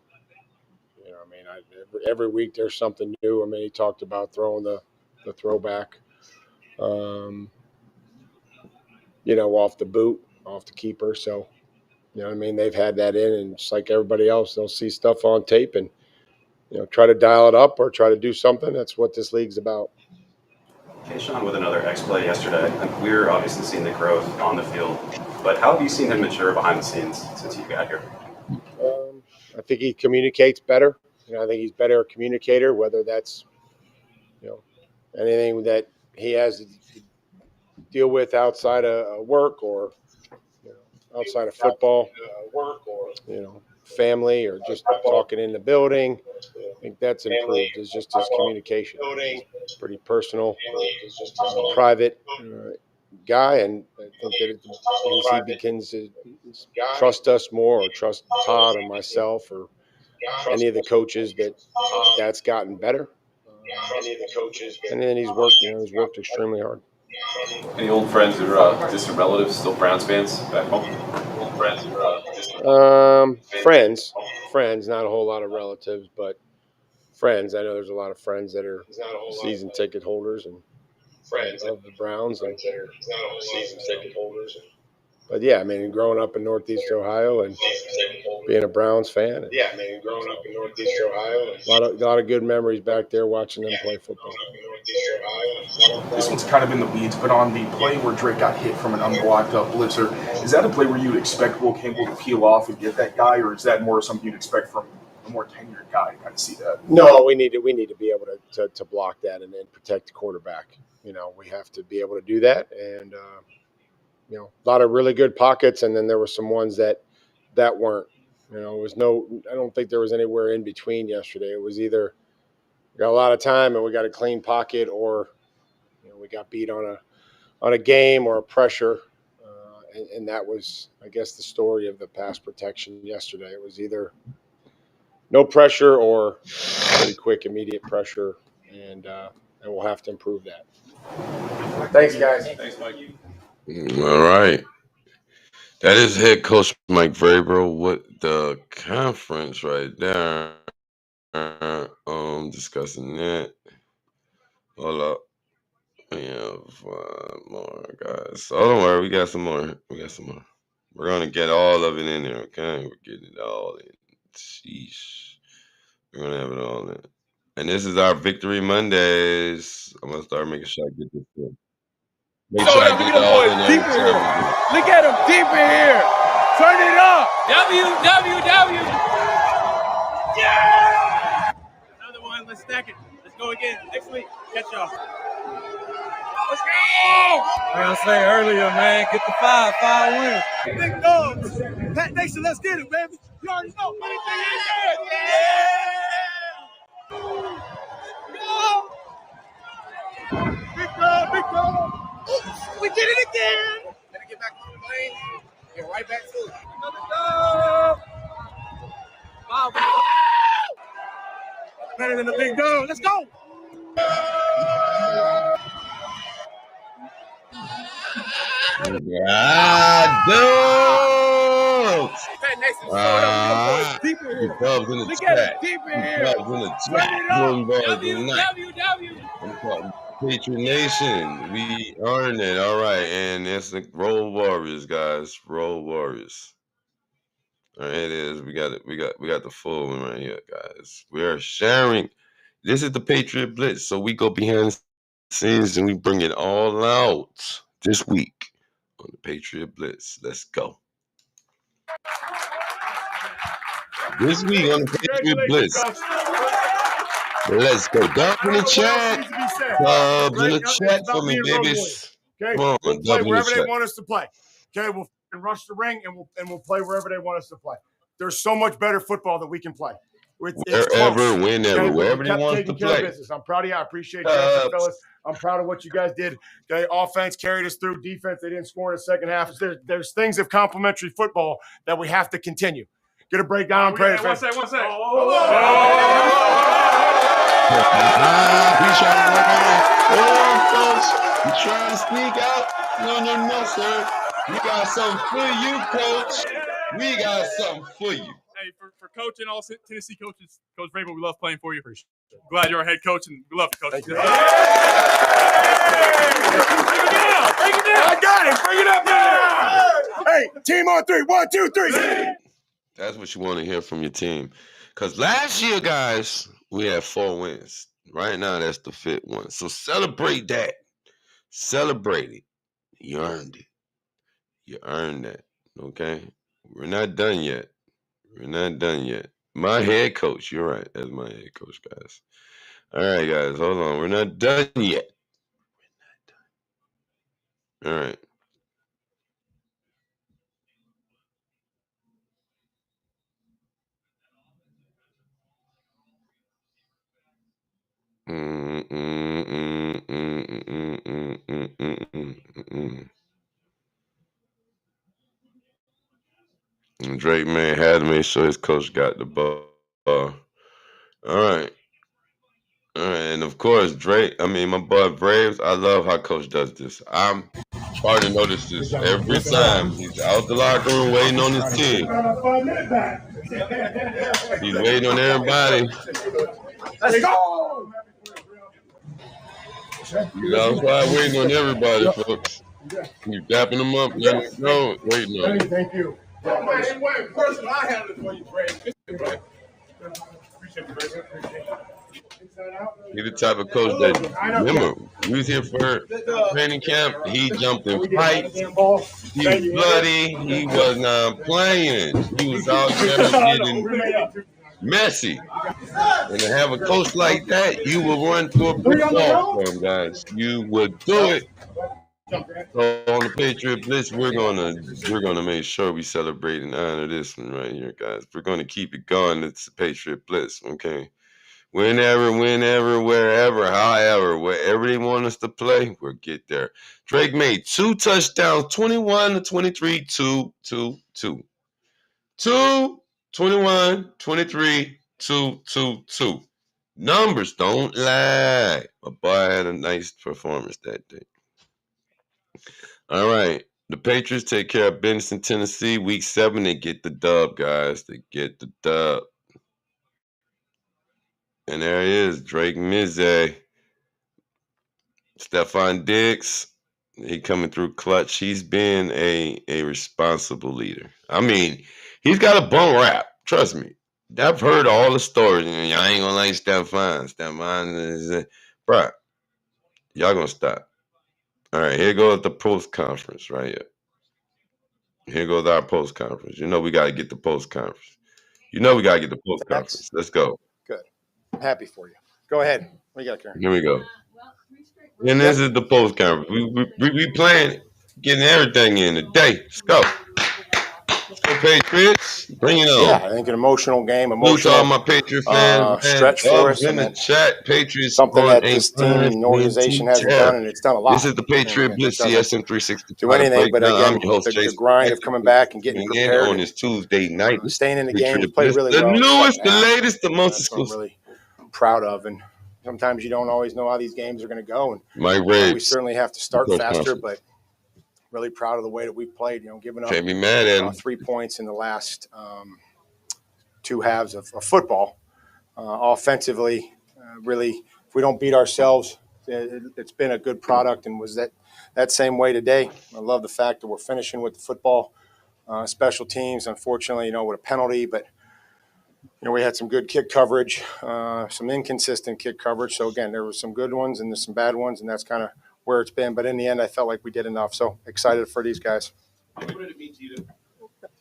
Every week there's something new. He talked about throwing the throwback, off the boot, off the keeper. So, they've had that in, and just like everybody else, they'll see stuff on tape and, try to dial it up or try to do something. That's what this league's about. Kayshawn with another X-play yesterday. We're obviously seeing the growth on the field, but how have you seen him mature behind the scenes since you got here? I think he communicates better. I think he's better a communicator, whether that's, anything that he has to deal with outside of work or, outside of football, family, or just talking in the building. I think that's improved. It's just his communication. He's pretty personal, private guy, and I think that as he begins to trust us more, or trust Todd or myself or any of the coaches, that's gotten better. And then he's worked extremely hard. Any old friends or distant relatives, still Browns fans back home? Friends, not a whole lot of relatives, but friends. I know there's a lot of friends that are season ticket holders and of the Browns. But yeah, growing up in Northeast Ohio and being a Browns fan. And a lot of good memories back there watching them play football. This one's kind of in the weeds, but on the play where Drake got hit from an unblocked blitzer, is that a play where you would expect Will Campbell to peel off and get that guy, or is that more something you'd expect from a more tenured guy to kind of see that? No, we need to be able to block that and then protect the quarterback. We have to be able to do that, and a lot of really good pockets, and then there were some ones that weren't. I don't think there was anywhere in between yesterday. It was either we got a lot of time and we got a clean pocket, or we got beat on a game or a pressure, and that was, I guess, the story of the pass protection yesterday. It was either no pressure or pretty quick, immediate pressure, and we'll have to improve that. Thanks, guys. Thanks, Mikey. All right. That is head coach Mike Vrabel with the conference right there. Discussing that. Hold up. We have more, guys. So don't worry, we got some more. We're gonna get all of it in there, okay? We're getting it all in. Sheesh. We're gonna have it all in. And this is our Victory Mondays. I'm gonna start making sure I get this in. Make sure I get it all in there. Look at him deep in here. Turn it up. WWW. Yeah! Another one. Let's stack it. Let's go again. Next week. Catch y'all. Let's go! Like I said earlier, man, get the 5 wins. Big dogs. Pat Nation, let's get it, baby. You already know. Anything is good. Yeah! Big dog, big dog. We did it again. Gotta get back on the plane. Get right back to it. Another dog. Wow. Better than the big dog. Let's go. Dogs! Pat Nation, Deep in the chat. Deep in here. Dubs in the chat. I'm talking Patriot Nation. We earned it. All right. And it's the Roll Warriors, guys. Roll Warriors. All right, it is. We got it. We got the full one right here, guys. We are sharing. This is the Patriot Blitz. So we go behind the scenes and we bring it all out this week on the Patriot Blitz. Let's go. This week on the Patriot Blitz. Let's go. Dub in the chat. Dubs in the chat for me, babies. Okay, Come on, we'll play wherever they chat. want us to play. Okay, we'll rush the ring and we'll play wherever they want us to play. There's so much better football that we can play. Wherever, whenever, okay, wherever they want us to play. I'm proud of you. I appreciate you, fellas. I'm proud of what you guys did. Okay, offense carried us through. Defense, they didn't score in the second half. There's things of complementary football that we have to continue. Get a breakdown on prayer. One second. He's trying to sneak out. No, sir. We got something for you, coach. We got something for you. Hey, for coach and all Tennessee coaches, Coach Vrabel, we love playing for you. Glad you're our head coach, and we love you, Coach. Break it down. I got it. Bring it up now. Hey, team on 3. 1, 2, 3. That's what you want to hear from your team. Because last year, guys, we had 4 wins. Right now, that's the 5th one. So celebrate that. Celebrate it. You earned it. You earned that. Okay? We're not done yet. My head coach. You're right. That's my head coach, guys. All right, guys. Hold on. We're not done yet. All right. And Drake, man, had to make sure his coach got the ball. All right. And of course, my boy Braves, I love how coach does this. I'm starting to notice this every time. He's out the locker room waiting on his team. He's waiting on everybody. Let's go! He's outside waiting on everybody, folks. He's dapping them up, letting them go, waiting on them. Thank you. Personal, I handle it for you, Brady. He's the type of coach that, remember, we was here for training camp. He jumped in fights. He was bloody. He was not playing. He was out there getting messy. And to have a coach like that, you will run through a brick wall for him, guys. You would do it. So on the Patriot Blitz, we're gonna make sure we celebrate and honor this one right here, guys. We're gonna keep it going. It's the Patriot Blitz, okay? Whenever, wherever, however, wherever they want us to play, we'll get there. Drake made 2 touchdowns, 21-23, 2. 21, 23, 2. Numbers don't lie. My boy had a nice performance that day. All right. The Patriots take care of Benson, Tennessee. Week 7, they get the dub, guys. They get the dub. And there he is, Drake Mizze. Stephon Diggs, he coming through clutch. He's been a responsible leader. I mean, he's got a bum rap. Trust me. I've heard all the stories. I ain't gonna like Stephon. Stephon is, bruh, y'all gonna stop. All right, here goes the post conference right here. Here goes our post conference. You know we got to get the post conference. You know we gotta get the post Next. conference. Let's go. Good. I'm happy for you. Go ahead. What you got, Karen? Here we go. And this is the post conference. We playing, getting everything in today. Let's go. Let's go, Patriots. Bring it on. Yeah, I think an emotional game, Salute to all emotional my Patriot fans, man. stretch for Dubs us, in the and chat. Patriots something on that a this team and organization hasn't done, and it's done a This lot. is the Patriot And Blitz it doesn't CSM365 do anything but, breakdown. again, I'm your host, the Jason. grind Thank of you coming for back and getting tuning in prepared on and this Tuesday night. staying in the game. We Patriot played Blitz, really the well in the newest, second the half. latest, the most That's what I'm exclusive. really proud of. And sometimes you don't always know how these games are going to go. And Mike we Rabes, certainly have to start Coach faster, Conference. but really proud of the way that we've played. Giving up Can't be mad at him. 3 points in the last 2 halves of football. Offensively, really, if we don't beat ourselves, it's been a good product, and was that same way today. I love the fact that we're finishing with the football. Special teams, unfortunately, with a penalty, but we had some good kick coverage, some inconsistent kick coverage. So again, there were some good ones and there's some bad ones, and that's kind of where it's been. But in the end, I felt like we did enough. So excited for these guys. What did it mean to you to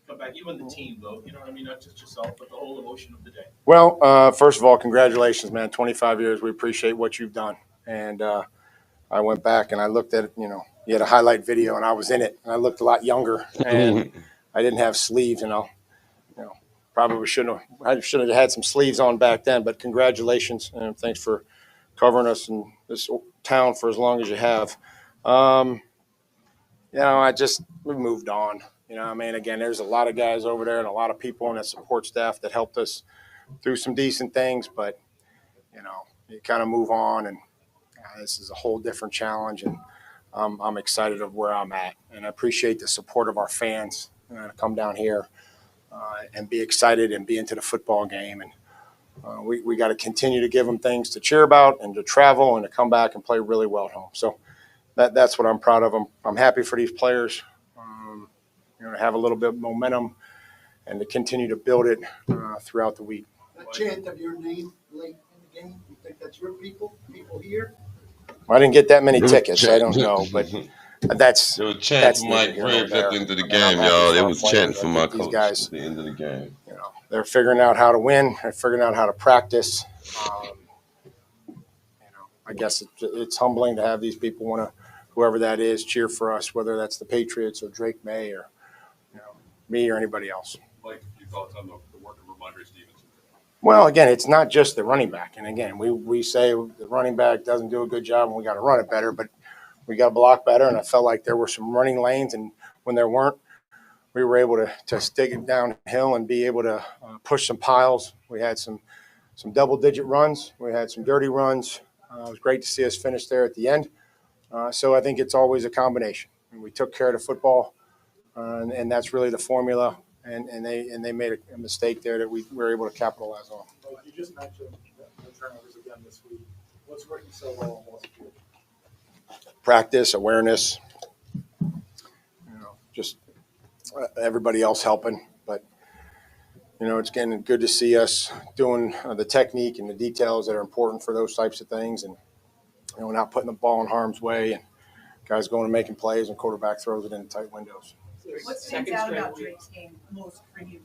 come back? You and the team, though. You know what I mean? Not just yourself, but the whole emotion of the day. Well, first of all, congratulations, man. 25 years. We appreciate what you've done. And I went back and I looked at it. You had a highlight video, and I was in it, and I looked a lot younger, and I didn't have sleeves, probably I should have had some sleeves on back then, but congratulations and thanks for covering us in this town for as long as you have. We moved on. Again, there's a lot of guys over there and a lot of people on that support staff that helped us through some decent things, but you kind of move on, and this is a whole different challenge, and I'm excited of where I'm at, and I appreciate the support of our fans to come down here and be excited and be into the football game. And we got to continue to give them things to cheer about and to travel and to come back and play really well at home. So that's what I'm proud of. I'm happy for these players, to have a little bit of momentum and to continue to build it throughout the week. A chant of your name late in the game, you think that's your people here? I didn't get that many tickets. I don't know, but that's It was chant for Mike neither here nor Rabes at the there. end of the I'm game, happy y'all. for It our was players. chanting for I my think these coach guys, at the end of the game. they're figuring out how to win. They're figuring out how to practice. I guess it's humbling to have these people want to, whoever that is, cheer for us, whether that's the Patriots or Drake May or me or anybody else. Like, your thoughts on the work of Ramondre Stevenson? Well, again, it's not just the running back. And again, we say the running back doesn't do a good job and we got to run it better, but we got to block better. And I felt like there were some running lanes, and when there weren't, we were able to stick it downhill and be able to push some piles. We had some double-digit runs. We had some dirty runs. It was great to see us finish there at the end. So I think it's always a combination. And we took care of the football, and that's really the formula. And they made a mistake there that we were able to capitalize on. Well, you just mentioned the turnovers again this week. What's working so well and what's good? Practice, awareness, just everybody else helping. But, it's getting good to see us doing the technique and the details that are important for those types of things. And, not putting the ball in harm's way and guys going and making plays and quarterback throws it in tight windows. What stands out about Drake's game most for you?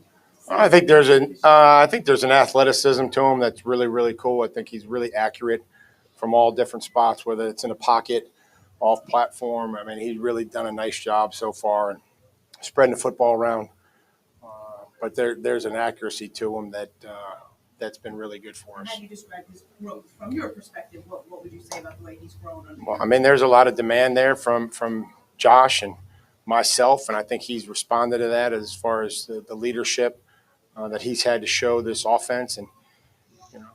I think there's an athleticism to him that's really, really cool. I think he's really accurate from all different spots, whether it's in a pocket, off platform. He's really done a nice job so far and spreading the football around. But there's an accuracy to him that's been really good for us. How do you describe his growth from your perspective? What would you say about the way he's grown? Well, there's a lot of demand there from Josh and myself, and I think he's responded to that as far as the leadership that he's had to show this offense, and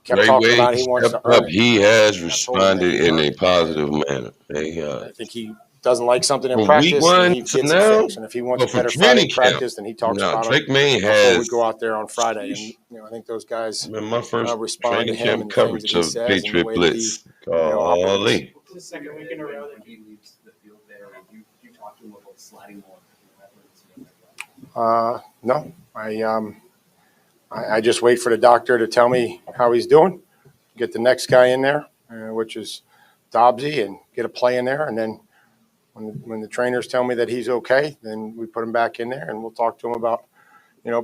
kept talking about he wants to earn it. He has responded in a positive manner. I think he doesn't like something in practice, and he gets it fixed. And if he wants a better Friday practice, then he talks about it before we go out there on Friday. And I think those guys my first respond to training him camp and coverage of Patriot Blitz. The second week in a row that he leaves the field there, you talk to him about sliding more. No, I just wait for the doctor to tell me how he's doing, get the next guy in there, which is Dobbsy, and get a play in there. And then when the trainers tell me that he's okay, then we put him back in there, and we'll talk to him about,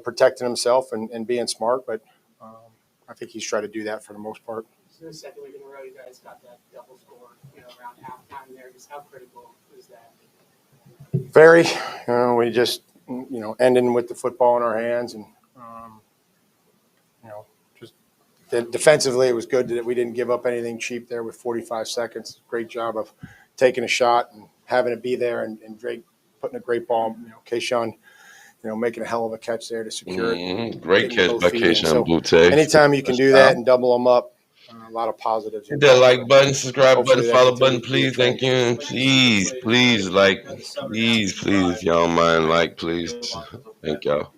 protecting himself and being smart. But I think he's tried to do that for the most part. So the second week in a row, you guys got that double score, around halftime there. Just how critical is that? Very. We just, ending with the football in our hands and, just defensively, it was good that we didn't give up anything cheap there with 45 seconds. Great job of taking a shot and having it be there, and Drake putting a great ball. Kayshawn, making a hell of a catch there to secure it. Great catch by Kayshawn so Boutte. anytime you can do that and double them up, a lot of positives. Hit that like button, subscribe button, follow button, please. Trend. Thank you. And please, like, please, y'all mind, like, please. Thank y'all.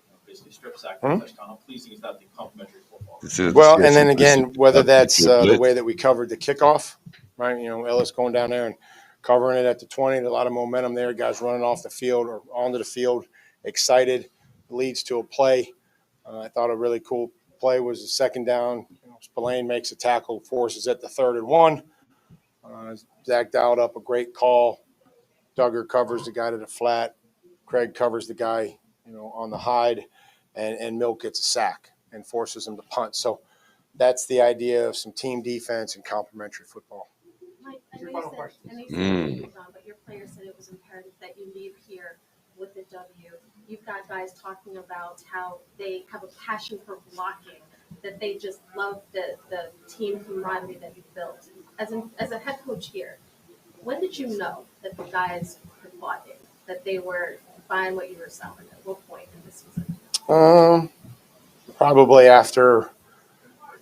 Well, and then again, whether that's the way that we covered the kickoff, right? Ellis going down there and covering it at the 20, a lot of momentum there. Guys running off the field or onto the field, excited, leads to a play. I thought a really cool play was the second down. Spillane makes a tackle, forces it to 3rd and 1. Zach dialed up a great call. Duggar covers the guy to the flat. Craig covers the guy, on the hide, and Milk gets a sack and forces him to punt. So that's the idea of some team defense and complementary football. Mike, I know you said but your players said it was imperative that you leave here with the W. You've got guys talking about how they have a passion for blocking, that they just love the team camaraderie that you've built. As a head coach here, when did you know that the guys were blocking, that they were buying what you were selling? At what point in the season? Probably after,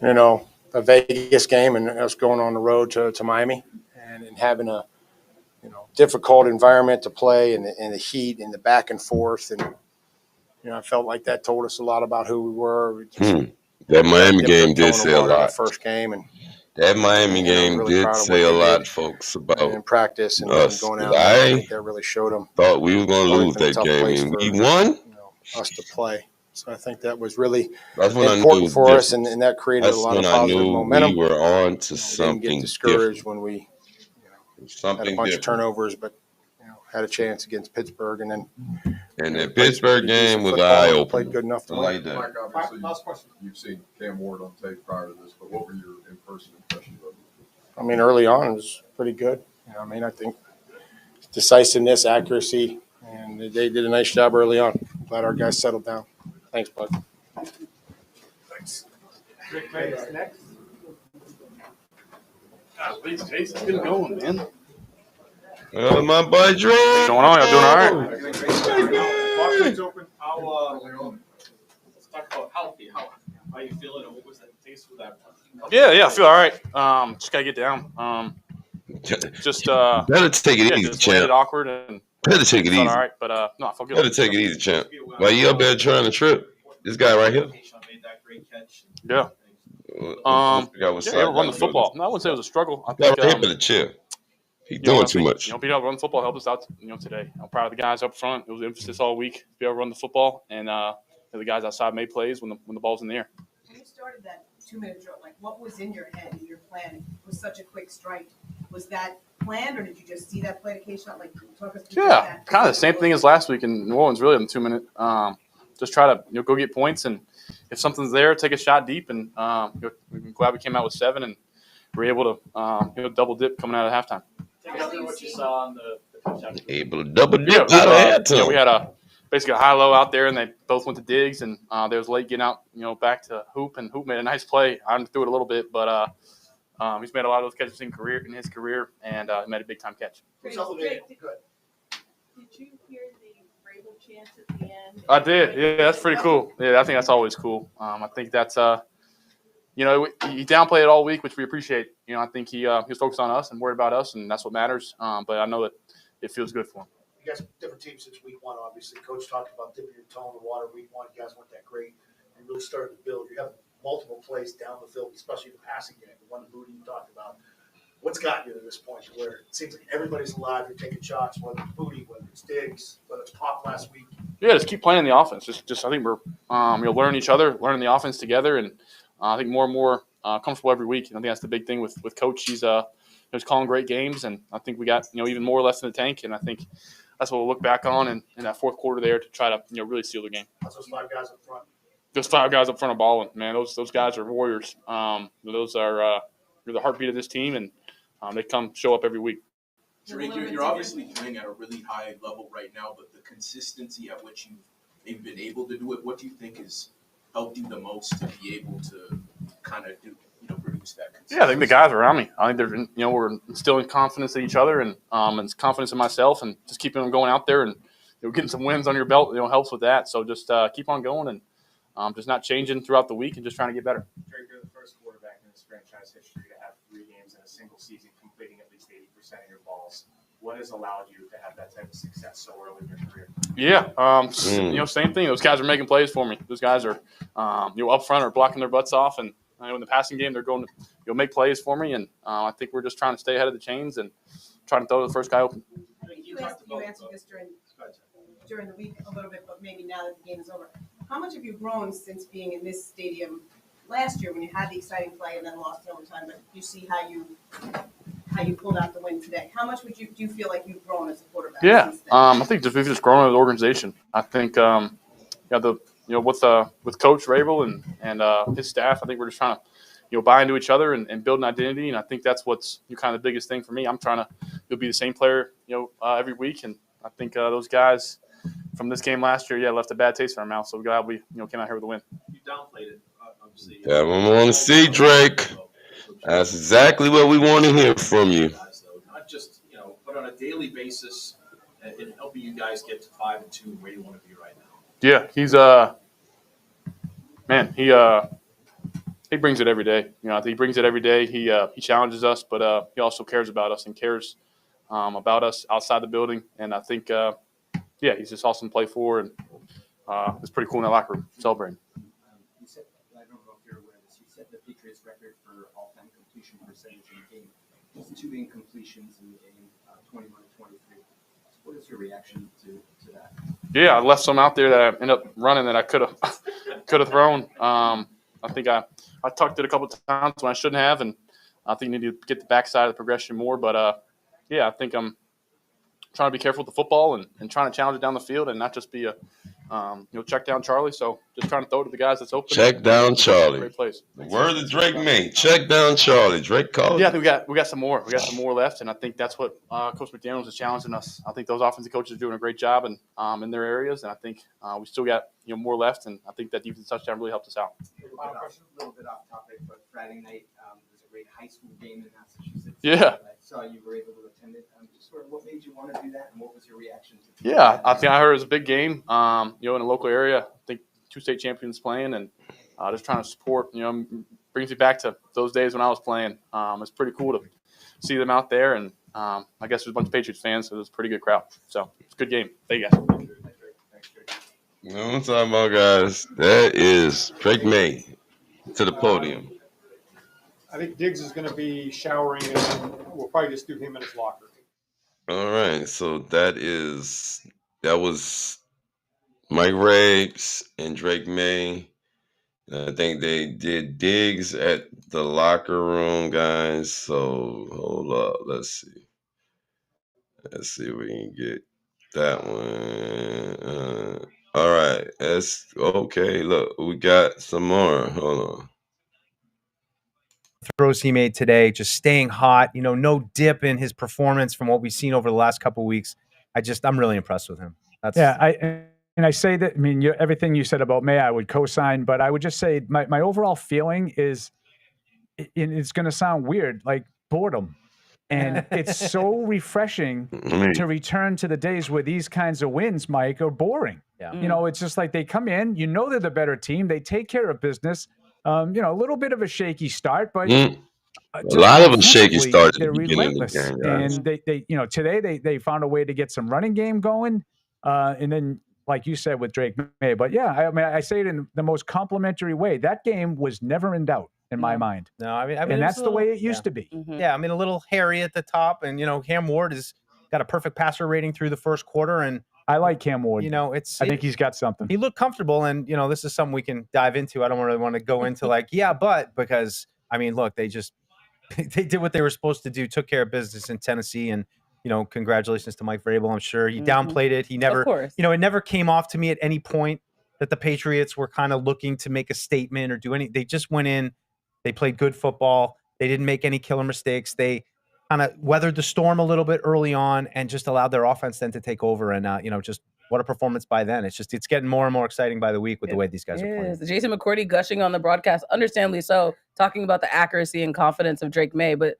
a Vegas game and us going on the road to Miami and having a, difficult environment to play and the heat and the back and forth. And, I felt like that told us a lot about who we were. That Miami game did say a lot. First game. And that Miami game did say a lot, folks, about in practice and us. Going out. I think that really showed them. Thought we were going to lose that game. We won. Us to play. So I think that was really important for us, and that created a lot of positive momentum. We were on to something didn't get discouraged different. when we something had a bunch different. of turnovers, but had a chance against Pittsburgh, and then the Pittsburgh game was eye-opening. Played good enough to win. Like that. Mike, obviously, last question. You've seen Cam Ward on tape prior to this, but what were your in-person impressions of him? Early on it was pretty good. I think decisiveness, accuracy, and they did a nice job early on. Glad our guys settled down. Thanks, bud. Thanks. Rick Mays next. Please, Jason, good going, man. My boy Dre. What's going on? Y'all doing all right? Open. Let's talk about healthy. How you feeling, and what was that taste for that? Yeah, I feel all right. Just gotta get down. Better take it easy, just champ. landed awkward and better take it easy. All right, but no, I feel good. Better take it easy, champ. While you up there trying to trip, this guy right here. Yeah. Run the football. No, I wouldn't say it was a struggle. I think right here for the chill. He's doing too much. Being able to run the football helped us out, today. I'm proud of the guys up front. It was emphasis all week to be able to run the football, and the guys outside made plays when the ball's in the air. When you started that 2-minute drill, what was in your head and your plan? It was such a quick strike. Was that planned, or did you just see that play to Kayshawn? Talk us through that. Kind of the same thing as last week in New Orleans, really, in the 2-minute. Just try to go get points, and if something's there, take a shot deep. And we're glad we came out with 7 and were able to double dip coming out of halftime. Take us through what you saw on the touchdown. Able to double dip out of we had basically a high-low out there, and they both went to digs, and there was late getting out, back to Hoop, and Hoop made a nice play. I threw it a little bit, but he's made a lot of those catches in his career, and made a big-time catch. Did you hear the Vrabel chant at the end? I did. Yeah, that's pretty cool. Yeah, I think that's always cool. I think that's he downplayed it all week, which we appreciate. I think he was focused on us and worried about us, and that's what matters. But I know that it feels good for him. You guys, different teams since week 1, obviously. Coach talked about dipping your toe in the water week 1. You guys weren't that great. You really started to build. You have multiple plays down the field, especially the passing game, the one Booty you talked about. What's gotten you to this point where it seems like everybody's alive, you're taking shots, whether it's Booty, whether it's Diggs, whether it's Pop last week? Yeah, just keep playing the offense. Just I think we're learning each other, learning the offense together, and I think more and more comfortable every week. And I think that's the big thing with Coach. He's calling great games, and I think we got even more left in the tank. And I think that's what we'll look back on in that fourth quarter there to try to really seal the game. That's those 5 guys up front. Those 5 guys up front are balling, man. Those guys are warriors. Those are the heartbeat of this team, and they come show up every week. Drake, you're obviously playing at a really high level right now, but the consistency at which you've been able to do it, what do you think has helped you the most to be able to kind of produce that consistency? Yeah, I think the guys around me. I think they're we're instilling confidence in each other and confidence in myself, and just keeping them going out there and getting some wins on your belt helps with that. So just keep on going and just not changing throughout the week and just trying to get better. Drake, you're the first quarterback in this franchise history to have 3 games in a single season completing at least 80% of your balls. What has allowed you to have that type of success so early in your career? Yeah, same thing. Those guys are making plays for me. Those guys are, up front are blocking their butts off, and in the passing game they're going to make plays for me. And I think we're just trying to stay ahead of the chains and trying to throw the first guy open. I think you answered this during the week a little bit, but maybe now that the game is over. How much have you grown since being in this stadium last year when you had the exciting play and then lost in overtime? But you see how you pulled out the win today. How much do you feel like you've grown as a quarterback? Yeah, I think we've just grown as an organization. I think with Coach Rabel and his staff, I think we're just trying to buy into each other and build an identity. And I think that's what's kind of the biggest thing for me. I'm trying to be the same player every week, and I think those guys from this game last year, left a bad taste in our mouth. So we're glad we came out here with a win. You downplayed it, obviously. Yeah, we want to see, Drake. That's exactly what we want to hear from you. Not just, but on a daily basis in helping you guys get to 5-2 where you want to be right now. Yeah, he's he brings it every day. I think he brings it every day. He challenges us, but he also cares about us and cares about us outside the building. And I think he's just awesome to play for, and it's pretty cool in that locker room celebrating. You said, I don't know if you're aware of this, you set the Patriots record for all-time completion percentage in the game. Just 2 incompletions in the game, 21-23. What is your reaction to that? Yeah, I left some out there that I ended up running that I could have thrown. I think I tucked it a couple of times when I shouldn't have, and I think you need to get the backside of the progression more. But I think I'm trying to be careful with the football and trying to challenge it down the field and not just be a check down Charlie. So just trying to throw it to the guys that's open. Check down Charlie. Great plays. The word that Drake made. Check down Charlie. Drake called. Yeah, I think we got some more. We got some more left, and I think that's what Coach McDaniels is challenging us. I think those offensive coaches are doing a great job in their areas, and I think we still got more left, and I think that defensive touchdown really helped us out. Final question, a little bit off topic, but Friday night was a great high school game in Massachusetts. Yeah. I saw you were able to attend it. Just sort of what made you want to do that, and what was your reaction to it? Yeah, I think I heard it was a big game. In a local area, I think 2 state champions playing, and just trying to support. Brings me back to those days when I was playing. It's pretty cool to see them out there, and I guess there's a bunch of Patriots fans, so it was a pretty good crowd. So it's a good game. Thank you guys. You know what I'm talking about, guys? That is Drake May to the podium. I think Diggs is going to be showering, and we'll probably just do him in his locker. All right, so that was Mike Rapes and Drake May. I think they did Diggs at the locker room, guys. So hold up, let's see if we can get that one. All right, that's okay. Look, we got some more. Hold on. Throws he made today, just staying hot, no dip in his performance from what we've seen over the last couple of weeks. I'm really impressed with him. I say that, everything you said about May, I would co-sign, but I would just say my overall feeling is, it's going to sound weird, like boredom. And it's so refreshing to return to the days where these kinds of wins, Mike, are boring. Yeah. It's just like they come in, they're the better team. They take care of business. A little bit of a shaky start, but a lot of them shaky started. They're relentless, and they today they found a way to get some running game going, and then like you said with Drake May. But yeah, I say it in the most complimentary way. That game was never in doubt in my mind. No, I mean, and that's the way it used to be. Mm-hmm. Yeah, a little hairy at the top, and Cam Ward has got a perfect passer rating through the first quarter, and I like Cam Ward. I think he's got something. He looked comfortable, and this is something we can dive into. I don't really want to go into because look, they did what they were supposed to do, took care of business in Tennessee, and congratulations to Mike Vrabel. I'm sure he Mhm. downplayed it. He never, Of course. it never came off to me at any point that the Patriots were kind of looking to make a statement or do any. They just went in, they played good football. They didn't make any killer mistakes. They kind of weathered the storm a little bit early on and just allowed their offense then to take over. And just what a performance by then. It's getting more and more exciting by the week with the way these guys are playing. Jason McCourty gushing on the broadcast, understandably so, talking about the accuracy and confidence of Drake May, but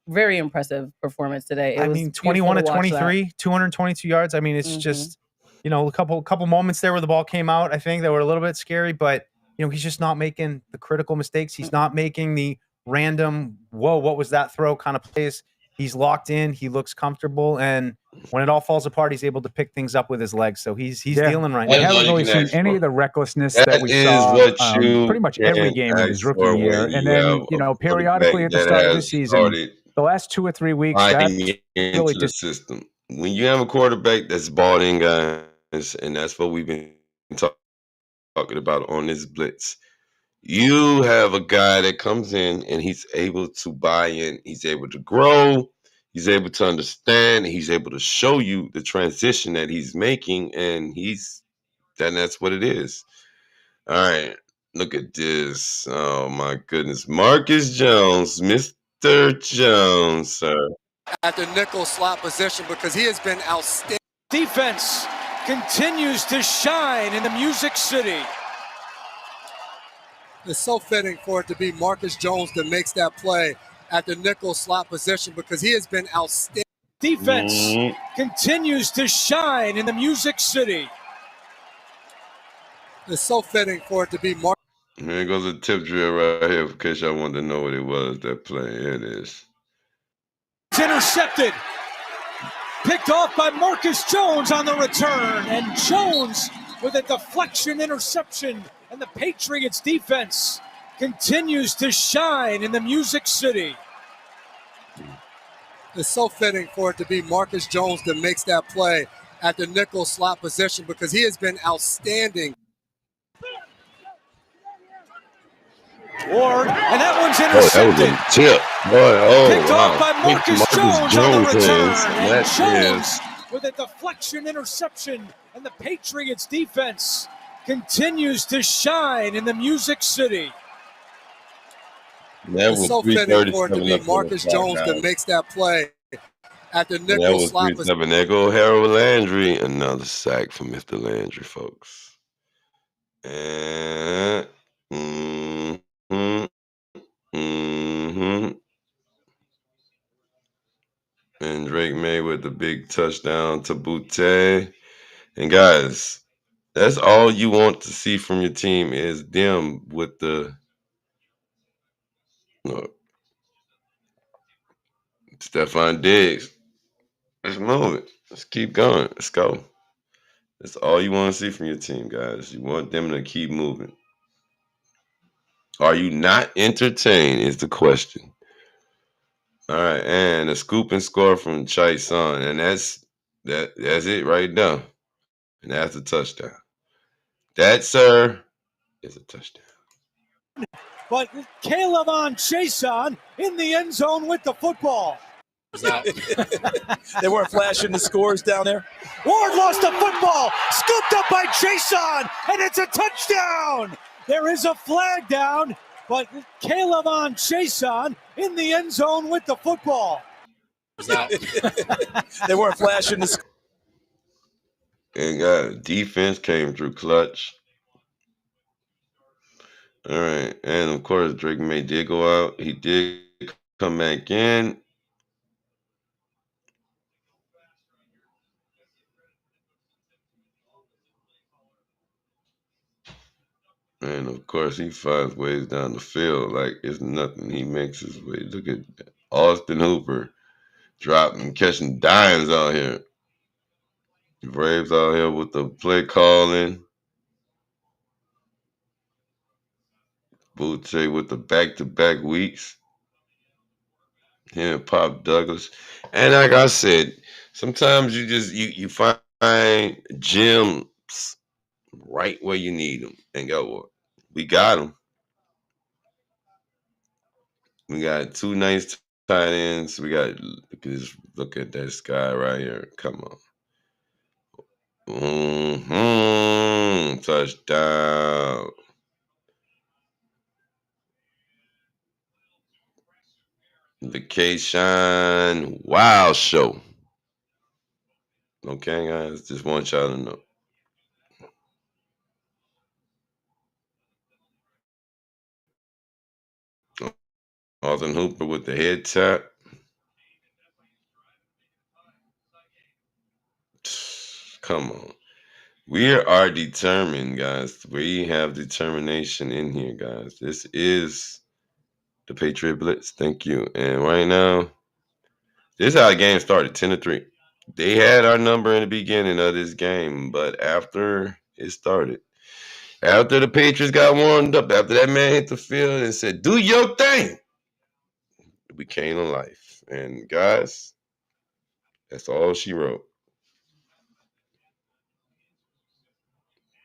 very impressive performance today. It was 21 to beautiful watch 23, 222 yards. I mean, it's just, a couple moments there where the ball came out, I think, that were a little bit scary, but, he's just not making the critical mistakes. He's not making the random, whoa, what was that throw kind of plays. He's locked in. He looks comfortable. And when it all falls apart, he's able to pick things up with his legs. So he's dealing right We now. haven't really seen any of the recklessness that we is saw what you pretty much every can game in his ask rookie for year. when And you have then, a periodically at the quarterback start that of the has season, started the last 2 or 3 weeks, buying that's into really the just system. When you have a quarterback that's bought in, guys, and that's what we've been talking about on this blitz. You have a guy that comes in and he's able to buy in. He's able to grow. He's able to understand. He's able to show you the transition that he's making, and that's what it is. All right, look at this. Oh my goodness, Marcus Jones, Mr. Jones, sir. At the nickel slot position because he has been outstanding. Defense continues to shine in the Music City. It's so fitting for it to be Marcus Jones that makes that play at the nickel slot position because he has been outstanding. Defense continues to shine in the Music City. It's so fitting for it to be Marcus. Here goes a tip drill right here in case y'all wanted to know what it was, that play. Here it is. It's intercepted. Picked off by Marcus Jones on the return. And Jones with a deflection interception. And the Patriots defense continues to shine in the Music City. It's so fitting for it to be Marcus Jones that makes that play at the nickel slot position because he has been outstanding. Ward, and that one's Oh, that was intercepted. a tip. Boy, Picked off by Marcus Jones on the return. And That Jones is with a deflection interception. And the Patriots defense continues to shine in the Music City. That It's was so fitting for it to 337 be up on the Marcus clock, Jones that guys. makes that play at the That nickel was slot 3-7. There go Harold Landry. Another sack for Mr. Landry, folks. And and Drake May with the big touchdown to Butte. And guys, that's all you want to see from your team is them with the look. Stephon Diggs. Let's move it. Let's keep going. Let's go. That's all you want to see from your team, guys. You want them to keep moving. Are you not entertained is the question. All right, and a scoop and score from Chai Son, and that's it right now. And that's a touchdown. That, sir, is a touchdown. But Caleb on Chason in the end zone with the football. They weren't flashing the scores down there. Ward lost the football, scooped up by Chason, and it's a touchdown. There is a flag down, but Caleb on Chason in the end zone with the football. They weren't flashing the scores. And defense came through clutch. All right, and of course Drake May did go out. He did come back in. And of course, he finds ways down the field like it's nothing. He makes his way. Look at Austin Hooper dropping, catching dimes out here. Braves out here with the play calling. Butte with the back-to-back weeks. Him and Pop Douglas. And like I said, sometimes you find gems right where you need them. And go what? We got them. We got two nice tight ends. We got look at this guy right here. Come on. Touchdown. Vacation Wow Show. Okay, guys, just want y'all to know. Austin Hooper with the head tap. Come on. We are determined, guys. We have determination in here, guys. This is the Patriot Blitz. Thank you. And right now, this is how the game started, 10-3. They had our number in the beginning of this game, but after it started, after the Patriots got warmed up, after that man hit the field and said, do your thing, we came to life. And guys, that's all she wrote.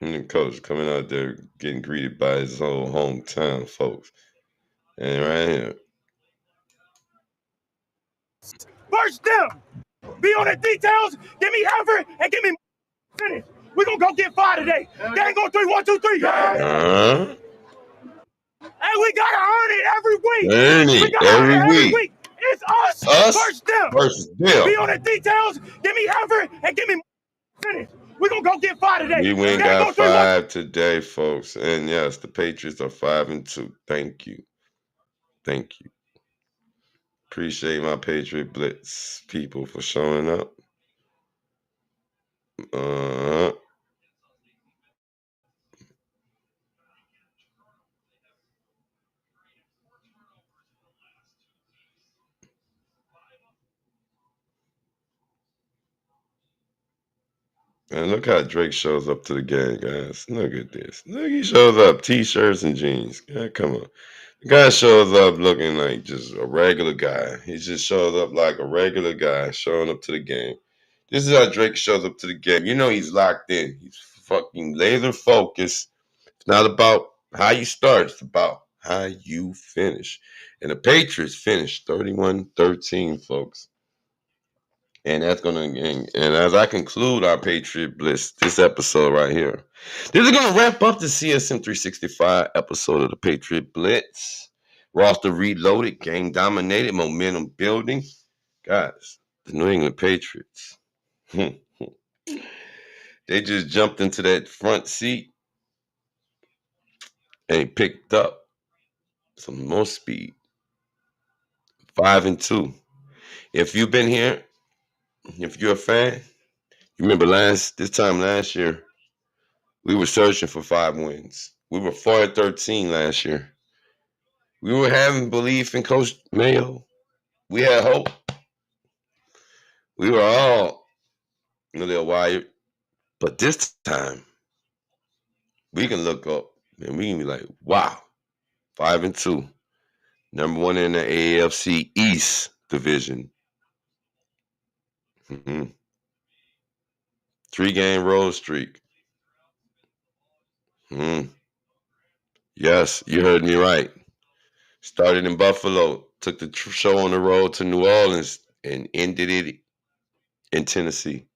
And the coach coming out there getting greeted by his whole hometown folks. And right here. First down. Be on the details. Give me effort and give me finish. We're going to go get 5 today. Gang go 3, 1, 2, 3. Uh-huh. And we got to earn it every week. Earn We it got to earn it every every week. week. It's us versus them. Versus them. Be on the details. Give me effort and give me finish. We're going to go get 5 today. We went Gang got go 3, 1. 5 today, folks. And yes, the Patriots are 5-2. Thank you. Thank you. Appreciate my Patriot Blitz people for showing up. And look how Drake shows up to the game, guys. Look at this. Look, he shows up, t-shirts and jeans. Yeah, come on. The guy shows up looking like just a regular guy. He just shows up like a regular guy showing up to the game. This is how Drake shows up to the game. You know he's locked in. He's fucking laser focused. It's not about how you start. It's about how you finish. And the Patriots finished 31-13, folks. And that's gonna and as I conclude our Patriot Blitz, this episode right here, this is gonna wrap up the CSM365 episode of the Patriot Blitz. Roster reloaded, game dominated, momentum building. Guys, the New England Patriots. They just jumped into that front seat and picked up some more speed. 5-2. If you've been here, if you're a fan, you remember this time last year, we were searching for 5 wins. We were 4-13 last year. We were having belief in Coach Mayo. We had hope. We were all a little wired. But this time, we can look up and we can be like, wow, 5-2. Number 1 in the AFC East division. 3-game road streak. Yes, you heard me right. Started in Buffalo, took the show on the road to New Orleans, and ended it in Tennessee,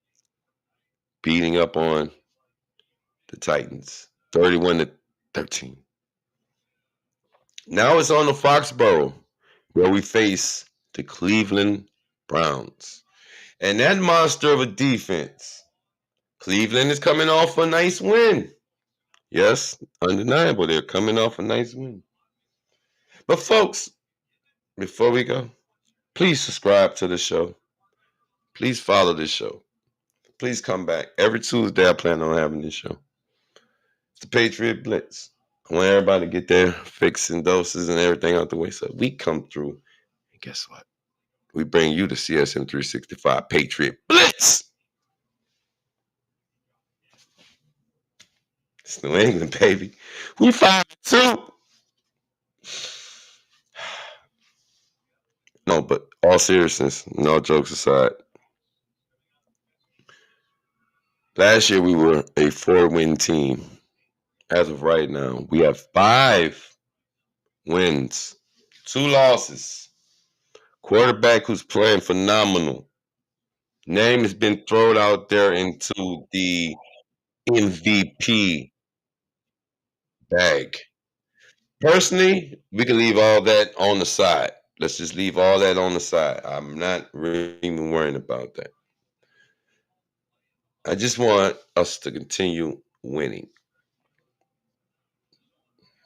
beating up on the Titans, 31-13. Now it's on the Foxborough, where we face the Cleveland Browns. And that monster of a defense, Cleveland is coming off a nice win. Yes, undeniable, they're coming off a nice win. But folks, before we go, please subscribe to the show. Please follow this show. Please come back. Every Tuesday I plan on having this show. It's the Patriot Blitz. I want everybody to get their fix and doses and everything out the way so we come through. And guess what? We bring you the CSM365 Patriot Blitz. It's New England, baby. We 5-2. No, but all seriousness, and all jokes aside, last year we were a 4-win team. As of right now, we have 5 wins, 2 losses. Quarterback who's playing phenomenal. Name has been thrown out there into the MVP bag. Personally, we can leave all that on the side. Let's just leave all that on the side. I'm not really even worrying about that. I just want us to continue winning.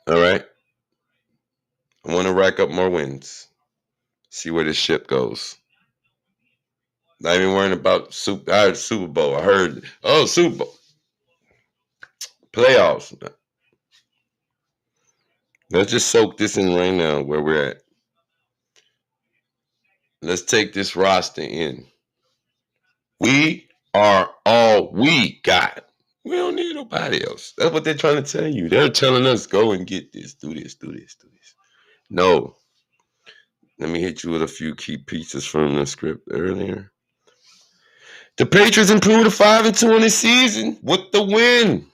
All right? I want to rack up more wins. See where this ship goes. Not even worrying about Super Bowl. I heard, Super Bowl. Playoffs. Let's just soak this in right now where we're at. Let's take this roster in. We are all we got. We don't need nobody else. That's what they're trying to tell you. They're telling us, go and get this, do this, do this, do this. No. Let me hit you with a few key pieces from the script earlier. The Patriots improved to 5-2 in the season with the win.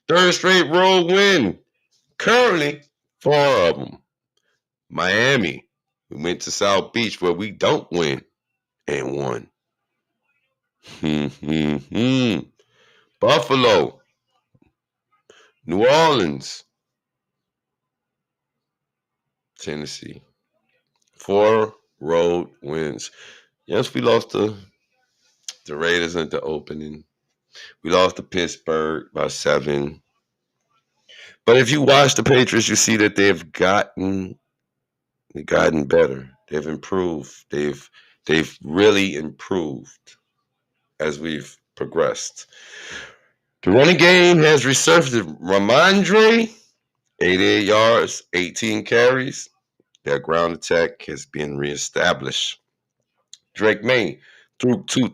Third straight road win. Currently, 4 of them. Miami. We went to South Beach where we don't win and won. Buffalo. New Orleans. Tennessee. 4 road wins. Yes, we lost the Raiders at the opening. We lost to Pittsburgh by 7. But if you watch the Patriots, you see that they've gotten better. They've improved. They've really improved as we've progressed. The running game has resurfaced. Ramondre, 88 yards, 18 carries. Their ground attack has been reestablished. Drake May threw 2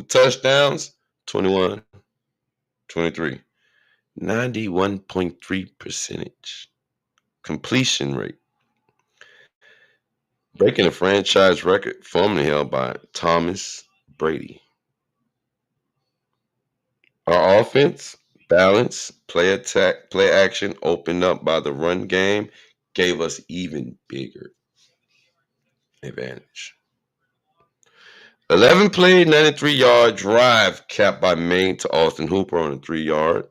touchdowns, 21-23. 91.3% completion rate. Breaking a franchise record formerly held by Thomas Brady. Our offense, balance, play attack, play action opened up by the run game gave us even bigger advantage. 11 play, 93-yard drive capped by Maine to Austin Hooper on a 3-yard.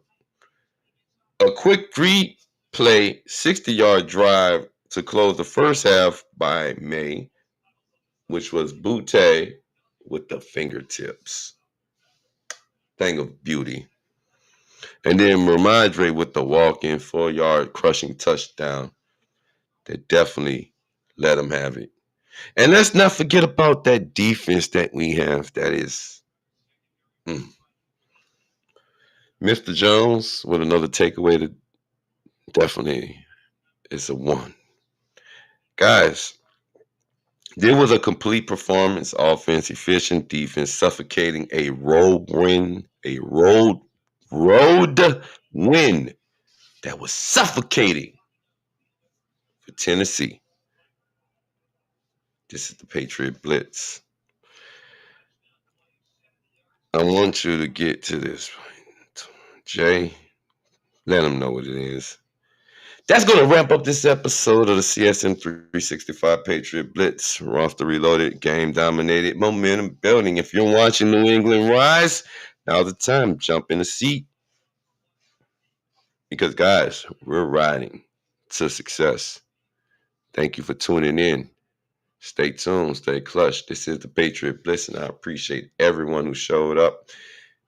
A quick 3-play, 60-yard drive to close the first half by May, which was Butte with the fingertips. Thing of beauty. And then Ramondre with the walk-in 4-yard crushing touchdown that definitely let him have it. And let's not forget about that defense that we have. That is Mr. Jones with another takeaway that definitely is a 1. Guys, there was a complete performance, offense, efficient defense, suffocating a road win that was suffocating for Tennessee. This is the Patriot Blitz. I want you to get to this point. Jay, let them know what it is. That's going to wrap up this episode of the CSM365 Patriot Blitz. Roster reloaded, game dominated, momentum building. If you're watching New England rise, now's the time. Jump in the seat. Because, guys, we're riding to success. Thank you for tuning in. Stay tuned. Stay clutch. This is the Patriot Blitz, and I appreciate everyone who showed up.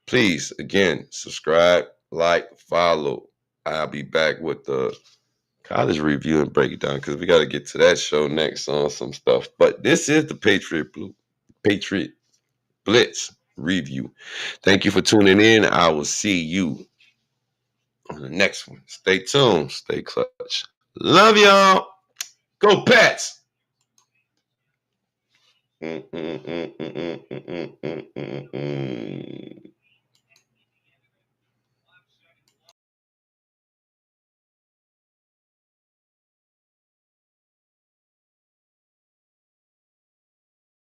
Please, again, subscribe, like, follow. I'll be back with the college review and break it down because we got to get to that show next on some stuff. But this is the Patriot Blitz review. Thank you for tuning in. I will see you on the next one. Stay tuned. Stay clutch. Love y'all. Go Pats.